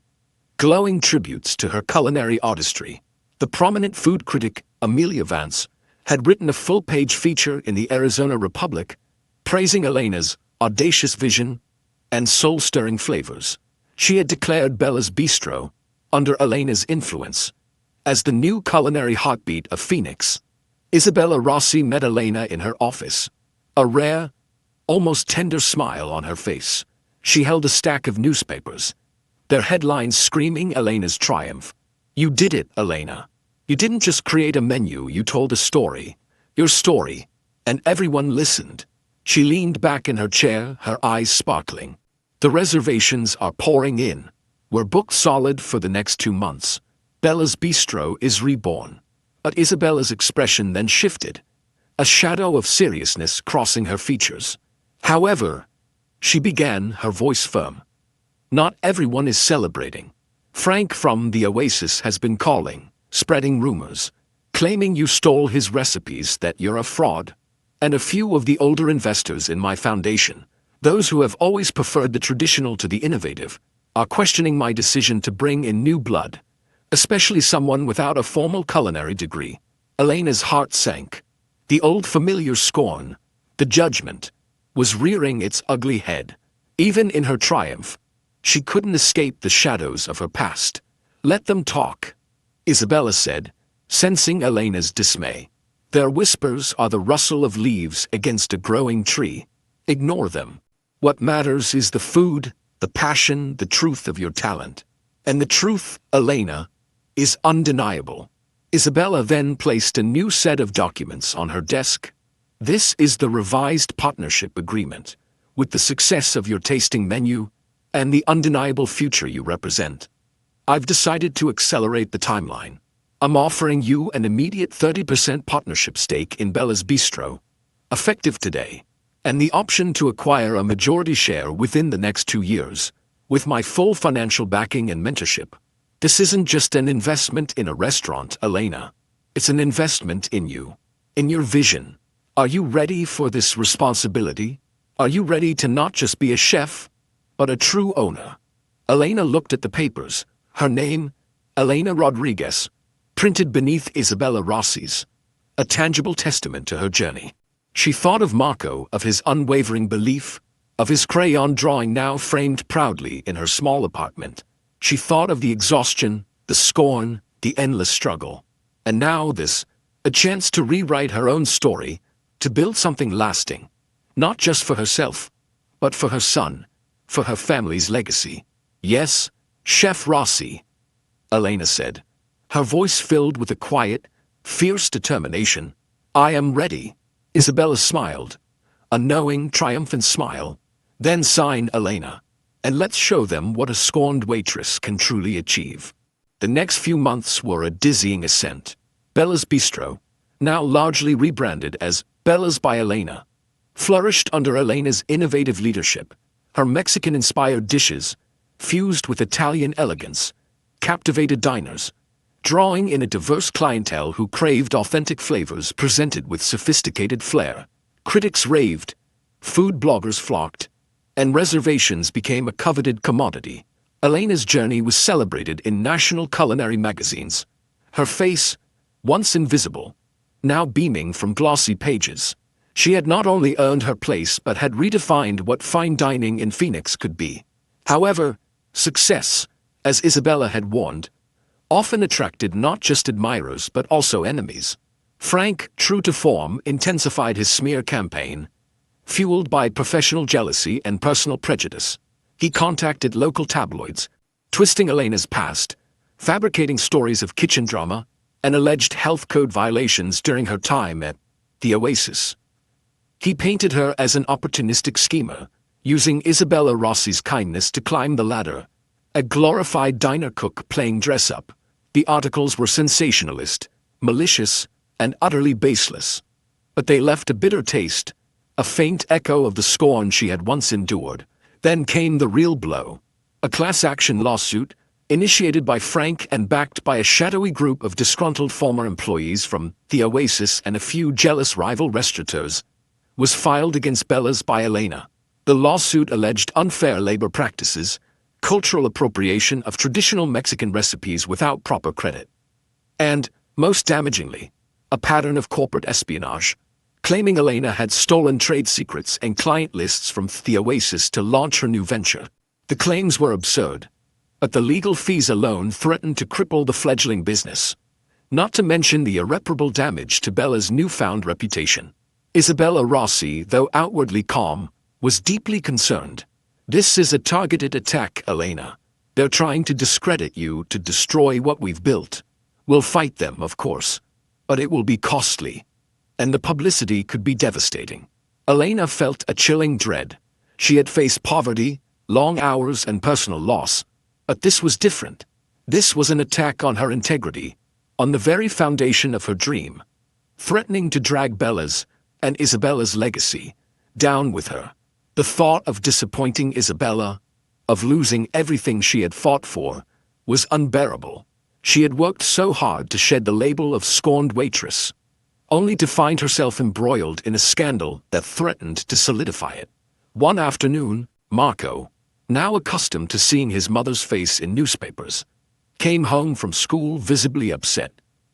glowing tributes to her culinary artistry. The prominent food critic, Amelia Vance, had written a full-page feature in the Arizona Republic, praising Elena's audacious vision and soul-stirring flavors. She had declared Bella's Bistro, under Elena's influence, as the new culinary heartbeat of Phoenix. Isabella Rossi met Elena in her office, a rare, almost tender smile on her face. She held a stack of newspapers, their headlines screaming Elena's triumph. "You did it, Elena. You didn't just create a menu, you told a story. Your story." And everyone listened. She leaned back in her chair, her eyes sparkling. "The reservations are pouring in. We're booked solid for the next 2 months. Bella's Bistro is reborn." But Isabella's expression then shifted. a shadow of seriousness crossing her features. "However," she began, her voice firm, "not everyone is celebrating. Frank from the Oasis has been calling, spreading rumors, claiming you stole his recipes, that you're a fraud. And a few of the older investors in my foundation, those who have always preferred the traditional to the innovative, are questioning my decision to bring in new blood, especially someone without a formal culinary degree." Elena's heart sank. The old familiar scorn, the judgment, was rearing its ugly head. Even in her triumph, she couldn't escape the shadows of her past. "Let them talk," Isabella said, sensing Elena's dismay. "Their whispers are the rustle of leaves against a growing tree. Ignore them. What matters is the food, the passion, the truth of your talent. And the truth, Elena, is undeniable." Isabella then placed a new set of documents on her desk. "This is the revised partnership agreement. With the success of your tasting menu and the undeniable future you represent, I've decided to accelerate the timeline. I'm offering you an immediate 30% partnership stake in Bella's Bistro, effective today, and the option to acquire a majority share within the next 2 years, with my full financial backing and mentorship. This isn't just an investment in a restaurant, Elena. It's an investment in you, in your vision. Are you ready for this responsibility? Are you ready to not just be a chef, but a true owner?" Elena looked at the papers. Her name, Elena Rodriguez, printed beneath Isabella Rossi's, a tangible testament to her journey. She thought of Marco, of his unwavering belief, of his crayon drawing now framed proudly in her small apartment. She thought of the exhaustion, the scorn, the endless struggle. And now this, a chance to rewrite her own story, to build something lasting, not just for herself, but for her son, for her family's legacy. "Yes, Chef Rossi," Elena said, her voice filled with a quiet, fierce determination. "I am ready." Isabella smiled, a knowing, triumphant smile. "Then sign, Elena, and let's show them what a scorned waitress can truly achieve." The next few months were a dizzying ascent. Bella's Bistro, now largely rebranded as Bella's by Elena, flourished under Elena's innovative leadership. Her Mexican-inspired dishes, fused with Italian elegance, captivated diners, drawing in a diverse clientele who craved authentic flavors presented with sophisticated flair. Critics raved, food bloggers flocked, and reservations became a coveted commodity. Elena's journey was celebrated in national culinary magazines. Her face, once invisible, now beaming from glossy pages. She had not only earned her place but had redefined what fine dining in Phoenix could be. However, success, as Isabella had warned, often attracted not just admirers but also enemies. Frank, true to form, intensified his smear campaign, fueled by professional jealousy and personal prejudice. He contacted local tabloids, twisting Elena's past, fabricating stories of kitchen drama and alleged health code violations during her time at the Oasis. He painted her as an opportunistic schemer, using Isabella Rossi's kindness to climb the ladder, a glorified diner cook playing dress-up. The articles were sensationalist, malicious, and utterly baseless. But they left a bitter taste, a faint echo of the scorn she had once endured. Then came the real blow. A class-action lawsuit, initiated by Frank and backed by a shadowy group of disgruntled former employees from the Oasis and a few jealous rival restaurateurs, was filed against Bella's by Elena. The lawsuit alleged unfair labor practices, cultural appropriation of traditional Mexican recipes without proper credit, and, most damagingly, a pattern of corporate espionage, claiming Elena had stolen trade secrets and client lists from the Oasis to launch her new venture. The claims were absurd, but the legal fees alone threatened to cripple the fledgling business, not to mention the irreparable damage to Bella's newfound reputation. Isabella Rossi, though outwardly calm, was deeply concerned. "This is a targeted attack, Elena. They're trying to discredit you, to destroy what we've built. We'll fight them, of course, but it will be costly, and the publicity could be devastating." Elena felt a chilling dread. She had faced poverty, long hours, and personal loss, but this was different. This was an attack on her integrity, on the very foundation of her dream, threatening to drag Bella's And Isabella's legacy, down with her. The thought of disappointing Isabella, of losing everything she had fought for, was unbearable. She had worked so hard to shed the label of scorned waitress, only to find herself embroiled in a scandal that threatened to solidify it. One afternoon, Marco, now accustomed to seeing his mother's face in newspapers, came home from school visibly upset.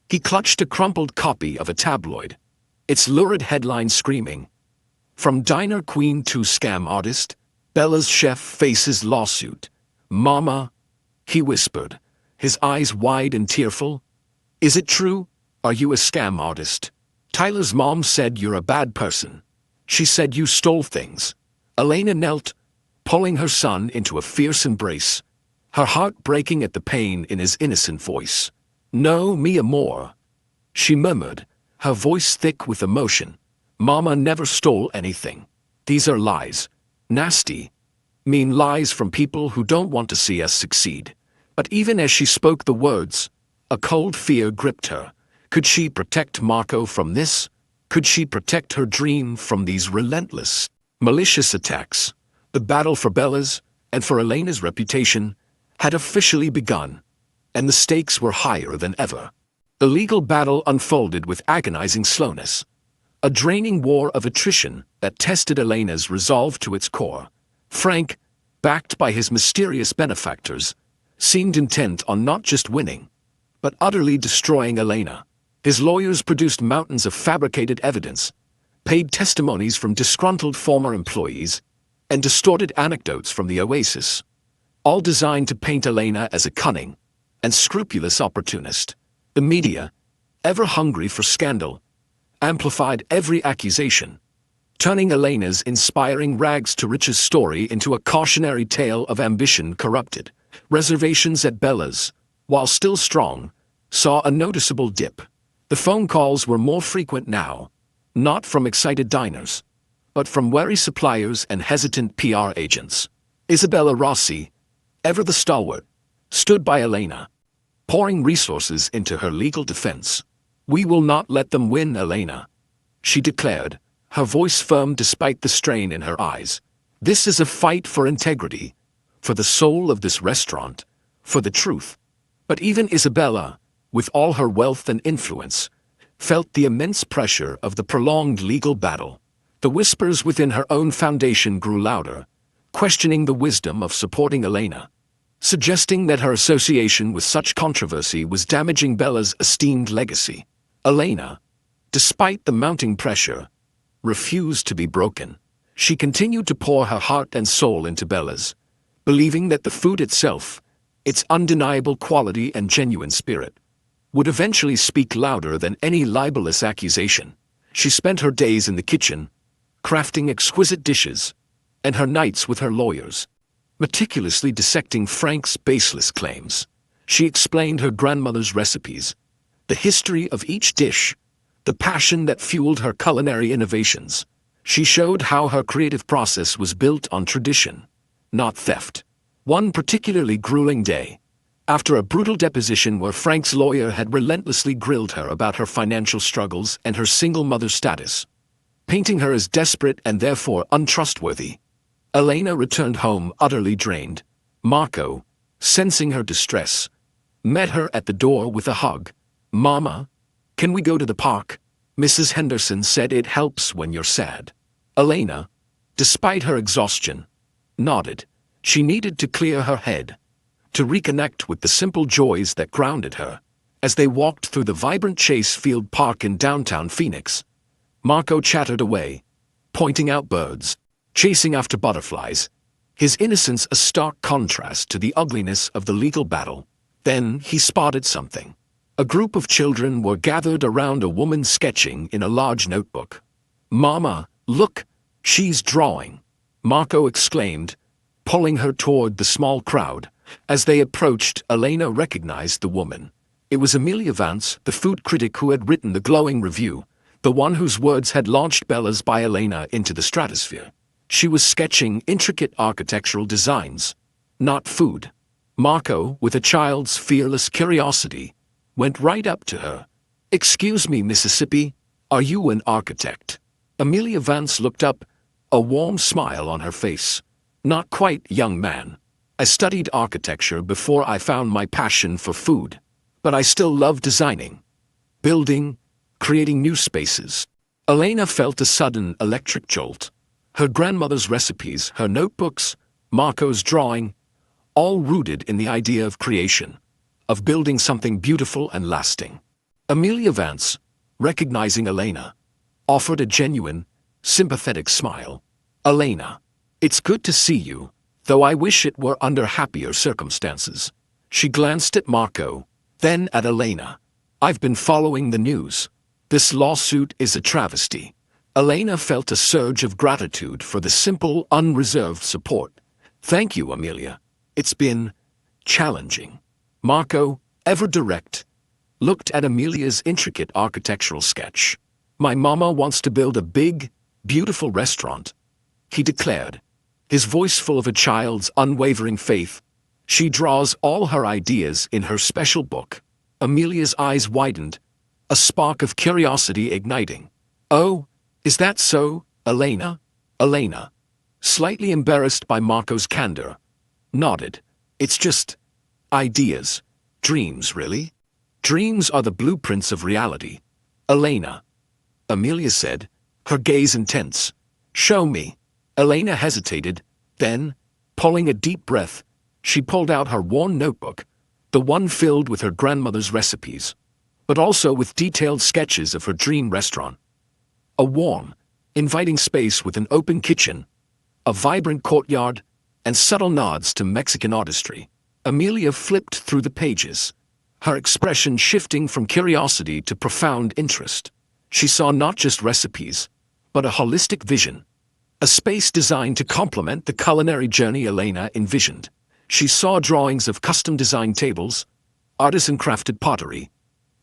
He clutched a crumpled copy of a tabloid, its lurid headline screaming, "From Diner Queen to Scam Artist, Bella's chef faces lawsuit." "Mama," he whispered, his eyes wide and tearful. "Is it true? Are you a scam artist? Tyler's mom said you're a bad person. She said you stole things." Elena knelt, pulling her son into a fierce embrace, her heart breaking at the pain in his innocent voice. "No, mi amor," she murmured, her voice thick with emotion. "Mama never stole anything. These are lies. Nasty, mean lies from people who don't want to see us succeed." But even as she spoke the words, a cold fear gripped her. Could she protect Marco from this? Could she protect her dream from these relentless, malicious attacks? The battle for Bella's, and for Elena's reputation, had officially begun, and the stakes were higher than ever. The legal battle unfolded with agonizing slowness, a draining war of attrition that tested Elena's resolve to its core. Frank, backed by his mysterious benefactors, seemed intent on not just winning, but utterly destroying Elena. His lawyers produced mountains of fabricated evidence, paid testimonies from disgruntled former employees, and distorted anecdotes from the Oasis, all designed to paint Elena as a cunning and scrupulous opportunist. The media, ever hungry for scandal, amplified every accusation, turning Elena's inspiring rags-to-riches story into a cautionary tale of ambition corrupted. Reservations at Bella's, while still strong, saw a noticeable dip. The phone calls were more frequent now, not from excited diners, but from wary suppliers and hesitant PR agents. Isabella Rossi, ever the stalwart, stood by Elena, pouring resources into her legal defense. "We will not let them win, Elena," she declared, her voice firm despite the strain in her eyes. "This is a fight for integrity, for the soul of this restaurant, for the truth." But even Isabella, with all her wealth and influence, felt the immense pressure of the prolonged legal battle. The whispers within her own foundation grew louder, questioning the wisdom of supporting Elena, suggesting that her association with such controversy was damaging Bella's esteemed legacy. Elena, despite the mounting pressure, refused to be broken. She continued to pour her heart and soul into Bella's, believing that the food itself, its undeniable quality and genuine spirit, would eventually speak louder than any libelous accusation. She spent her days in the kitchen, crafting exquisite dishes, and her nights with her lawyers, meticulously dissecting Frank's baseless claims. She explained her grandmother's recipes, the history of each dish, the passion that fueled her culinary innovations. She showed how her creative process was built on tradition, not theft. One particularly grueling day, after a brutal deposition where Frank's lawyer had relentlessly grilled her about her financial struggles and her single mother status, painting her as desperate and therefore untrustworthy, Elena returned home utterly drained. Marco, sensing her distress, met her at the door with a hug. "Mama, can we go to the park? Mrs. Henderson said it helps when you're sad." Elena, despite her exhaustion, nodded. She needed to clear her head, to reconnect with the simple joys that grounded her. As they walked through the vibrant Chase Field Park in downtown Phoenix, Marco chattered away, pointing out birds, chasing after butterflies, his innocence a stark contrast to the ugliness of the legal battle. Then he spotted something. A group of children were gathered around a woman sketching in a large notebook. "Mama, look, she's drawing," Marco exclaimed, pulling her toward the small crowd. As they approached, Elena recognized the woman. It was Amelia Vance, the food critic who had written the glowing review, the one whose words had launched Bella's by Elena into the stratosphere. She was sketching intricate architectural designs, not food. Marco, with a child's fearless curiosity, went right up to her. "Excuse me, Mississippi, are you an architect?" Amelia Vance looked up, a warm smile on her face. Not quite, young man. I studied architecture before I found my passion for food. But I still love designing, building, creating new spaces. Elena felt a sudden electric jolt. Her grandmother's recipes, her notebooks, Marco's drawing, all rooted in the idea of creation, of building something beautiful and lasting. Amelia Vance, recognizing Elena, offered a genuine, sympathetic smile. Elena, it's good to see you, though I wish it were under happier circumstances. She glanced at Marco, then at Elena. I've been following the news. This lawsuit is a travesty. Elena felt a surge of gratitude for the simple, unreserved support. Thank you, Amelia. It's been challenging. Marco, ever direct, looked at Amelia's intricate architectural sketch. My mama wants to build a big, beautiful restaurant, he declared, his voice full of a child's unwavering faith. She draws all her ideas in her special book. Amelia's eyes widened, a spark of curiosity igniting. Oh, is that so, Elena? Elena, slightly embarrassed by Marco's candor, nodded. It's just ideas, dreams, really? Dreams are the blueprints of reality. Elena, Amelia said, her gaze intense. Show me. Elena hesitated, then, pulling a deep breath, she pulled out her worn notebook, the one filled with her grandmother's recipes, but also with detailed sketches of her dream restaurant. A warm, inviting space with an open kitchen, a vibrant courtyard, and subtle nods to Mexican artistry. Amelia flipped through the pages, her expression shifting from curiosity to profound interest. She saw not just recipes, but a holistic vision, a space designed to complement the culinary journey Elena envisioned. She saw drawings of custom-designed tables, artisan-crafted pottery,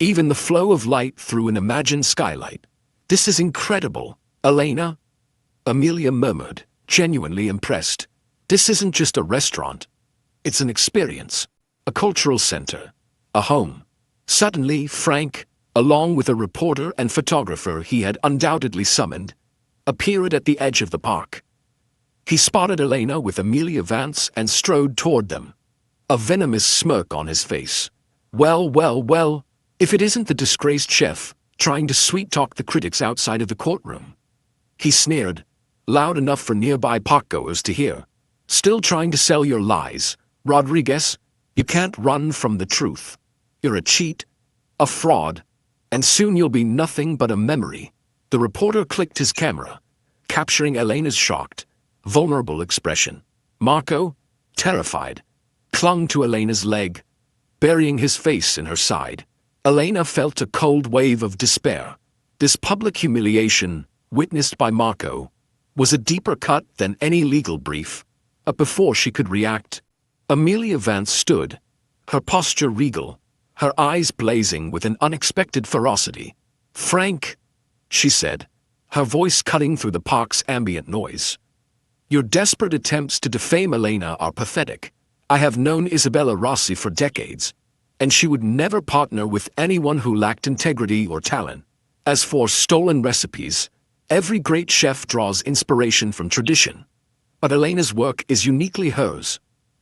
even the flow of light through an imagined skylight. This is incredible, Elena, Amelia murmured, genuinely impressed. This isn't just a restaurant. It's an experience, a cultural center, a home. Suddenly, Frank, along with a reporter and photographer he had undoubtedly summoned, appeared at the edge of the park. He spotted Elena with Amelia Vance and strode toward them, a venomous smirk on his face. Well, if it isn't the disgraced chef trying to sweet-talk the critics outside of the courtroom. He sneered, loud enough for nearby parkgoers to hear. Still trying to sell your lies, Rodriguez? You can't run from the truth. You're a cheat, a fraud, and soon you'll be nothing but a memory. The reporter clicked his camera, capturing Elena's shocked, vulnerable expression. Marco, terrified, clung to Elena's leg, burying his face in her side. Elena felt a cold wave of despair. This public humiliation, witnessed by Marco, was a deeper cut than any legal brief. But before she could react, Amelia Vance stood, her posture regal, her eyes blazing with an unexpected ferocity. Frank, she said, her voice cutting through the park's ambient noise. Your desperate attempts to defame Elena are pathetic. I have known Isabella Rossi for decades, and she would never partner with anyone who lacked integrity or talent. As for stolen recipes, every great chef draws inspiration from tradition. But Elena's work is uniquely hers,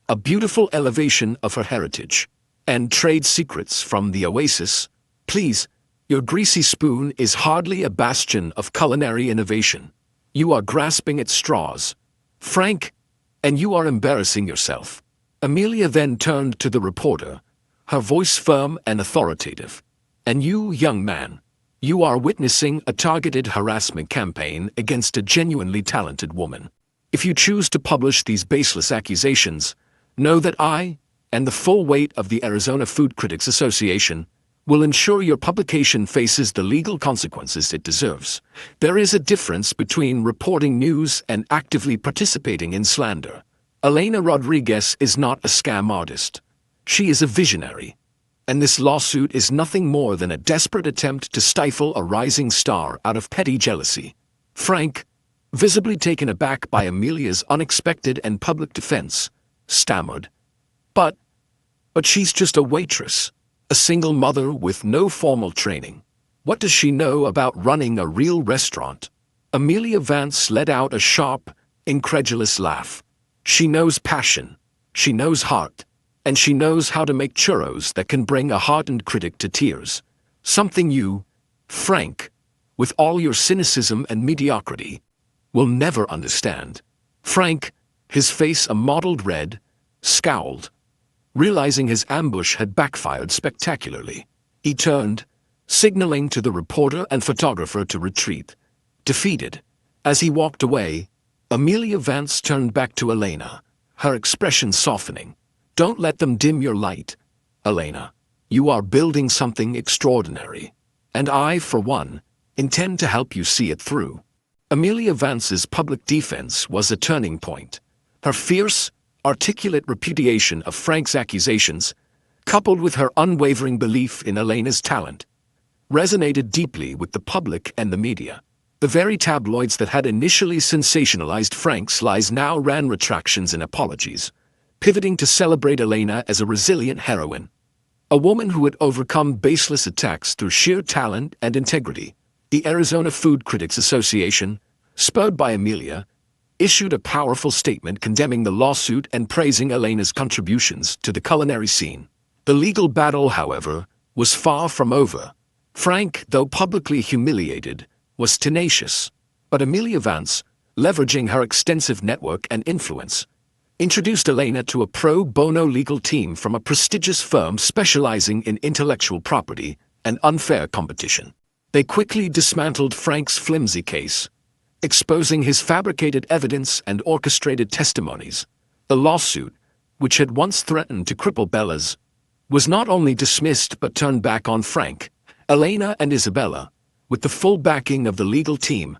a beautiful elevation of her heritage. And trade secrets from the oasis. Please, your greasy spoon is hardly a bastion of culinary innovation. You are grasping at straws, Frank, and you are embarrassing yourself. Amelia then turned to the reporter, her voice firm and authoritative. And you, young man, you are witnessing a targeted harassment campaign against a genuinely talented woman. If you choose to publish these baseless accusations, know that I, and the full weight of the Arizona Food Critics Association, will ensure your publication faces the legal consequences it deserves. There is a difference between reporting news and actively participating in slander. Elena Rodriguez is not a scam artist. She is a visionary. And this lawsuit is nothing more than a desperate attempt to stifle a rising star out of petty jealousy. Frank, visibly taken aback by Amelia's unexpected and public defense, stammered. But she's just a waitress, a single mother with no formal training. What does she know about running a real restaurant? Amelia Vance let out a sharp, incredulous laugh. She knows passion, she knows heart, and she knows how to make churros that can bring a hardened critic to tears. Something you, Frank, with all your cynicism and mediocrity, will never understand. Frank, his face a mottled red, scowled. Realizing his ambush had backfired spectacularly, he turned, signaling to the reporter and photographer to retreat. Defeated. As he walked away, Amelia Vance turned back to Elena, her expression softening. Don't let them dim your light, Elena. You are building something extraordinary. And I, for one, intend to help you see it through. Amelia Vance's public defense was a turning point. Her fierce, articulate repudiation of Frank's accusations, coupled with her unwavering belief in Elena's talent, resonated deeply with the public and the media. The very tabloids that had initially sensationalized Frank's lies now ran retractions and apologies, pivoting to celebrate Elena as a resilient heroine, a woman who had overcome baseless attacks through sheer talent and integrity. The Arizona Food Critics Association, spurred by Amelia, issued a powerful statement condemning the lawsuit and praising Elena's contributions to the culinary scene. The legal battle, however, was far from over. Frank, though publicly humiliated, was tenacious, but Amelia Vance, leveraging her extensive network and influence, introduced Elena to a pro bono legal team from a prestigious firm specializing in intellectual property and unfair competition. They quickly dismantled Frank's flimsy case, exposing his fabricated evidence and orchestrated testimonies. The lawsuit, which had once threatened to cripple Bella's, was not only dismissed but turned back on Frank. Elena and Isabella, with the full backing of the legal team,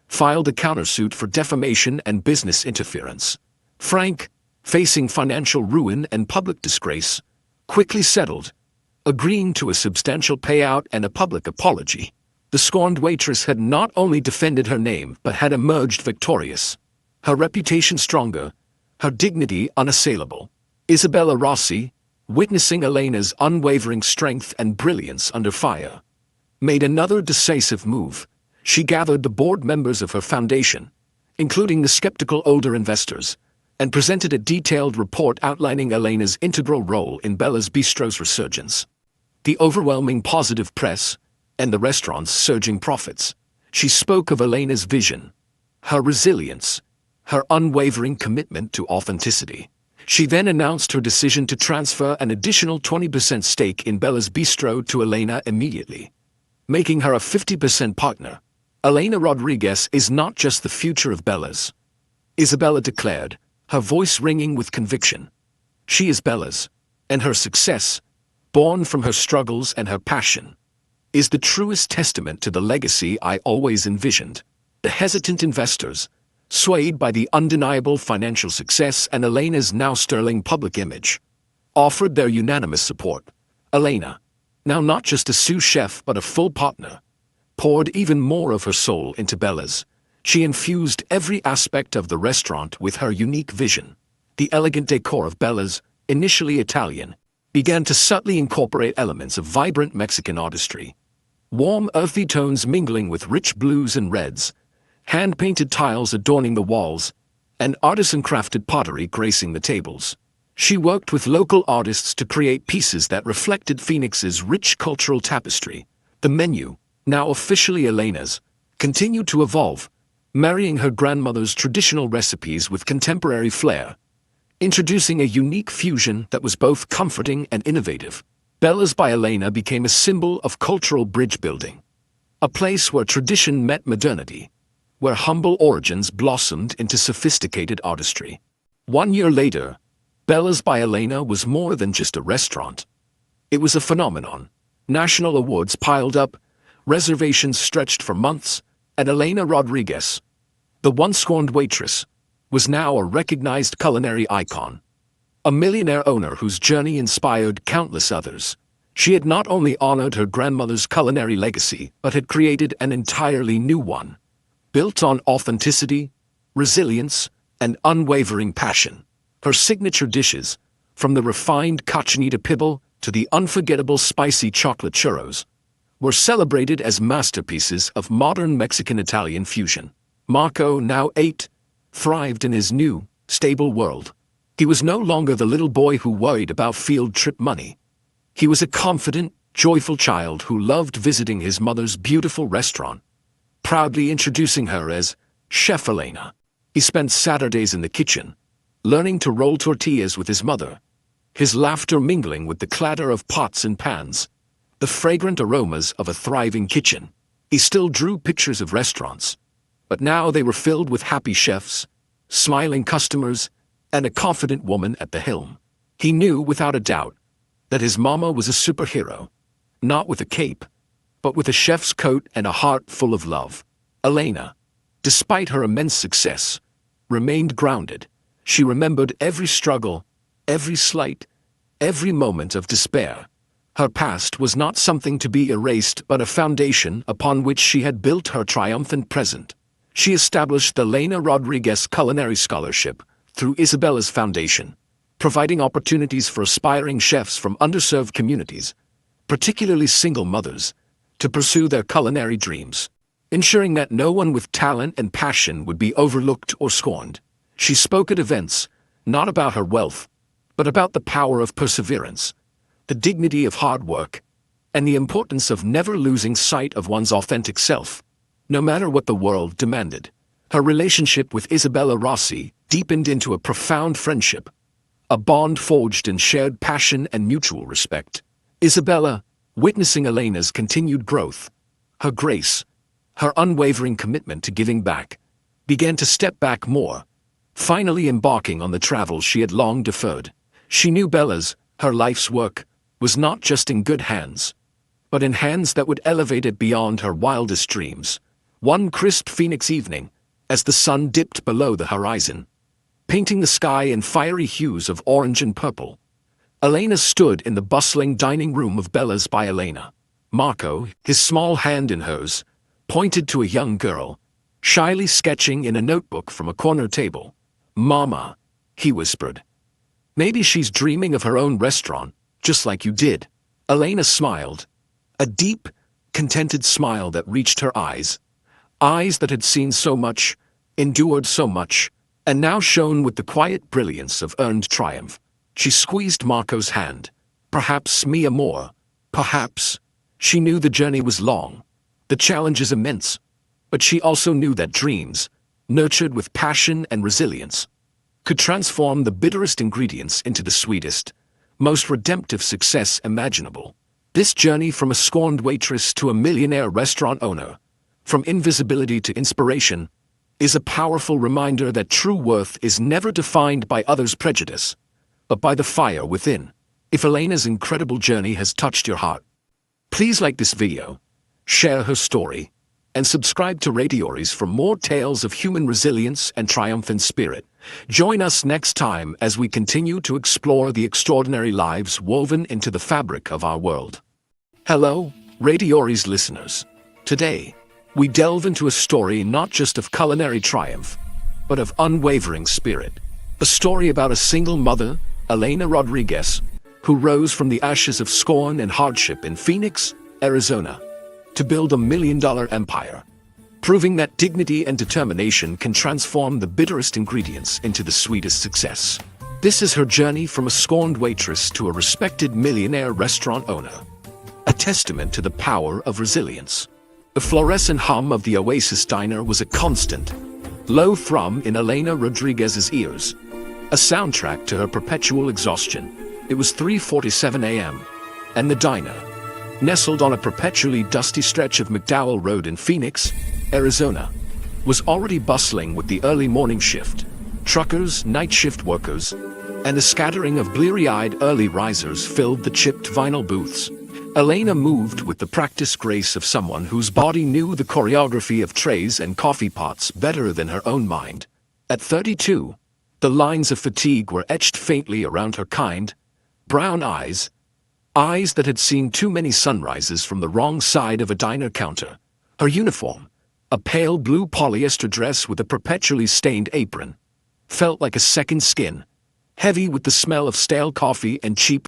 filed a countersuit for defamation and business interference. Frank, facing financial ruin and public disgrace, quickly settled, agreeing to a substantial payout and a public apology. The scorned waitress had not only defended her name but had emerged victorious, her reputation stronger, her dignity unassailable. Isabella Rossi, witnessing Elena's unwavering strength and brilliance under fire, made another decisive move. She gathered the board members of her foundation, including the skeptical older investors, and presented a detailed report outlining Elena's integral role in Bella's Bistro's resurgence. The overwhelming positive press, and the restaurant's surging profits. She spoke of Elena's vision, her resilience, her unwavering commitment to authenticity. She then announced her decision to transfer an additional 20% stake in Bella's Bistro to Elena immediately, making her a 50% partner. Elena Rodriguez is not just the future of Bella's, Isabella declared, her voice ringing with conviction. She is Bella's, and her success, born from her struggles and her passion, is the truest testament to the legacy I always envisioned. The hesitant investors, swayed by the undeniable financial success and Elena's now sterling public image, offered their unanimous support. Elena, now not just a sous chef but a full partner, poured even more of her soul into Bella's. She infused every aspect of the restaurant with her unique vision. The elegant decor of Bella's, initially Italian, began to subtly incorporate elements of vibrant Mexican artistry. Warm, earthy tones mingling with rich blues and reds, hand-painted tiles adorning the walls, and artisan-crafted pottery gracing the tables. She worked with local artists to create pieces that reflected Phoenix's rich cultural tapestry. The menu, now officially Elena's, continued to evolve, marrying her grandmother's traditional recipes with contemporary flair, introducing a unique fusion that was both comforting and innovative. Bella's by Elena became a symbol of cultural bridge building, a place where tradition met modernity, where humble origins blossomed into sophisticated artistry. 1 year later, Bella's by Elena was more than just a restaurant. It was a phenomenon. National awards piled up, reservations stretched for months, and Elena Rodriguez, the once scorned waitress, was now a recognized culinary icon. A millionaire owner whose journey inspired countless others. She had not only honored her grandmother's culinary legacy but had created an entirely new one, built on authenticity, resilience, and unwavering passion. Her signature dishes, from the refined cochinita pibil to the unforgettable spicy chocolate churros, were celebrated as masterpieces of modern Mexican-Italian fusion. Marco, now 8, thrived in his new, stable world. He was no longer the little boy who worried about field trip money. He was a confident, joyful child who loved visiting his mother's beautiful restaurant, proudly introducing her as Chef Elena. He spent Saturdays in the kitchen, learning to roll tortillas with his mother, his laughter mingling with the clatter of pots and pans, the fragrant aromas of a thriving kitchen. He still drew pictures of restaurants, but now they were filled with happy chefs, smiling customers, and a confident woman at the helm. He knew without a doubt that his mama was a superhero, not with a cape, but with a chef's coat and a heart full of love. Elena, despite her immense success, remained grounded. She remembered every struggle, every slight, every moment of despair. Her past was not something to be erased but a foundation upon which she had built her triumphant present. She established the Elena Rodriguez Culinary Scholarship through Isabella's foundation, providing opportunities for aspiring chefs from underserved communities, particularly single mothers, to pursue their culinary dreams, ensuring that no one with talent and passion would be overlooked or scorned. She spoke at events, not about her wealth, but about the power of perseverance, the dignity of hard work, and the importance of never losing sight of one's authentic self, no matter what the world demanded. Her relationship with Isabella Rossi deepened into a profound friendship, a bond forged in shared passion and mutual respect. Isabella, witnessing Elena's continued growth, her grace, her unwavering commitment to giving back, began to step back more, finally embarking on the travel she had long deferred. She knew Bella's, her life's work, was not just in good hands, but in hands that would elevate it beyond her wildest dreams. One crisp Phoenix evening, as the sun dipped below the horizon, painting the sky in fiery hues of orange and purple, Elena stood in the bustling dining room of Bella's by Elena. Marco, his small hand in hers, pointed to a young girl, shyly sketching in a notebook from a corner table. "Mama," he whispered. "Maybe she's dreaming of her own restaurant, just like you did." Elena smiled, a deep, contented smile that reached her eyes that had seen so much, endured so much, and now shone with the quiet brilliance of earned triumph. She squeezed Marco's hand. Perhaps mi amor, perhaps. She knew the journey was long, the challenges immense, but she also knew that dreams, nurtured with passion and resilience, could transform the bitterest ingredients into the sweetest, most redemptive success imaginable. This journey from a scorned waitress to a millionaire restaurant owner, from invisibility to inspiration, is a powerful reminder that true worth is never defined by others' prejudice, but by the fire within. If Elena's incredible journey has touched your heart, please like this video, share her story, and subscribe to Radiories for more tales of human resilience and triumphant spirit. Join us next time as we continue to explore the extraordinary lives woven into the fabric of our world. Hello, Radiories listeners. Today, we delve into a story not just of culinary triumph, but of unwavering spirit. A story about a single mother, Elena Rodriguez, who rose from the ashes of scorn and hardship in Phoenix, Arizona, to build a $1 million empire, proving that dignity and determination can transform the bitterest ingredients into the sweetest success. This is her journey from a scorned waitress to a respected millionaire restaurant owner, a testament to the power of resilience. The fluorescent hum of the Oasis diner was a constant, low thrum in Elena Rodriguez's ears, a soundtrack to her perpetual exhaustion. It was 3:47 a.m., and the diner, nestled on a perpetually dusty stretch of McDowell Road in Phoenix, Arizona, was already bustling with the early morning shift. Truckers, night shift workers, and a scattering of bleary-eyed early risers filled the chipped vinyl booths. Elena moved with the practiced grace of someone whose body knew the choreography of trays and coffee pots better than her own mind. At 32, the lines of fatigue were etched faintly around her kind, brown eyes that had seen too many sunrises from the wrong side of a diner counter. Her uniform, a pale blue polyester dress with a perpetually stained apron, felt like a second skin, heavy with the smell of stale coffee and cheap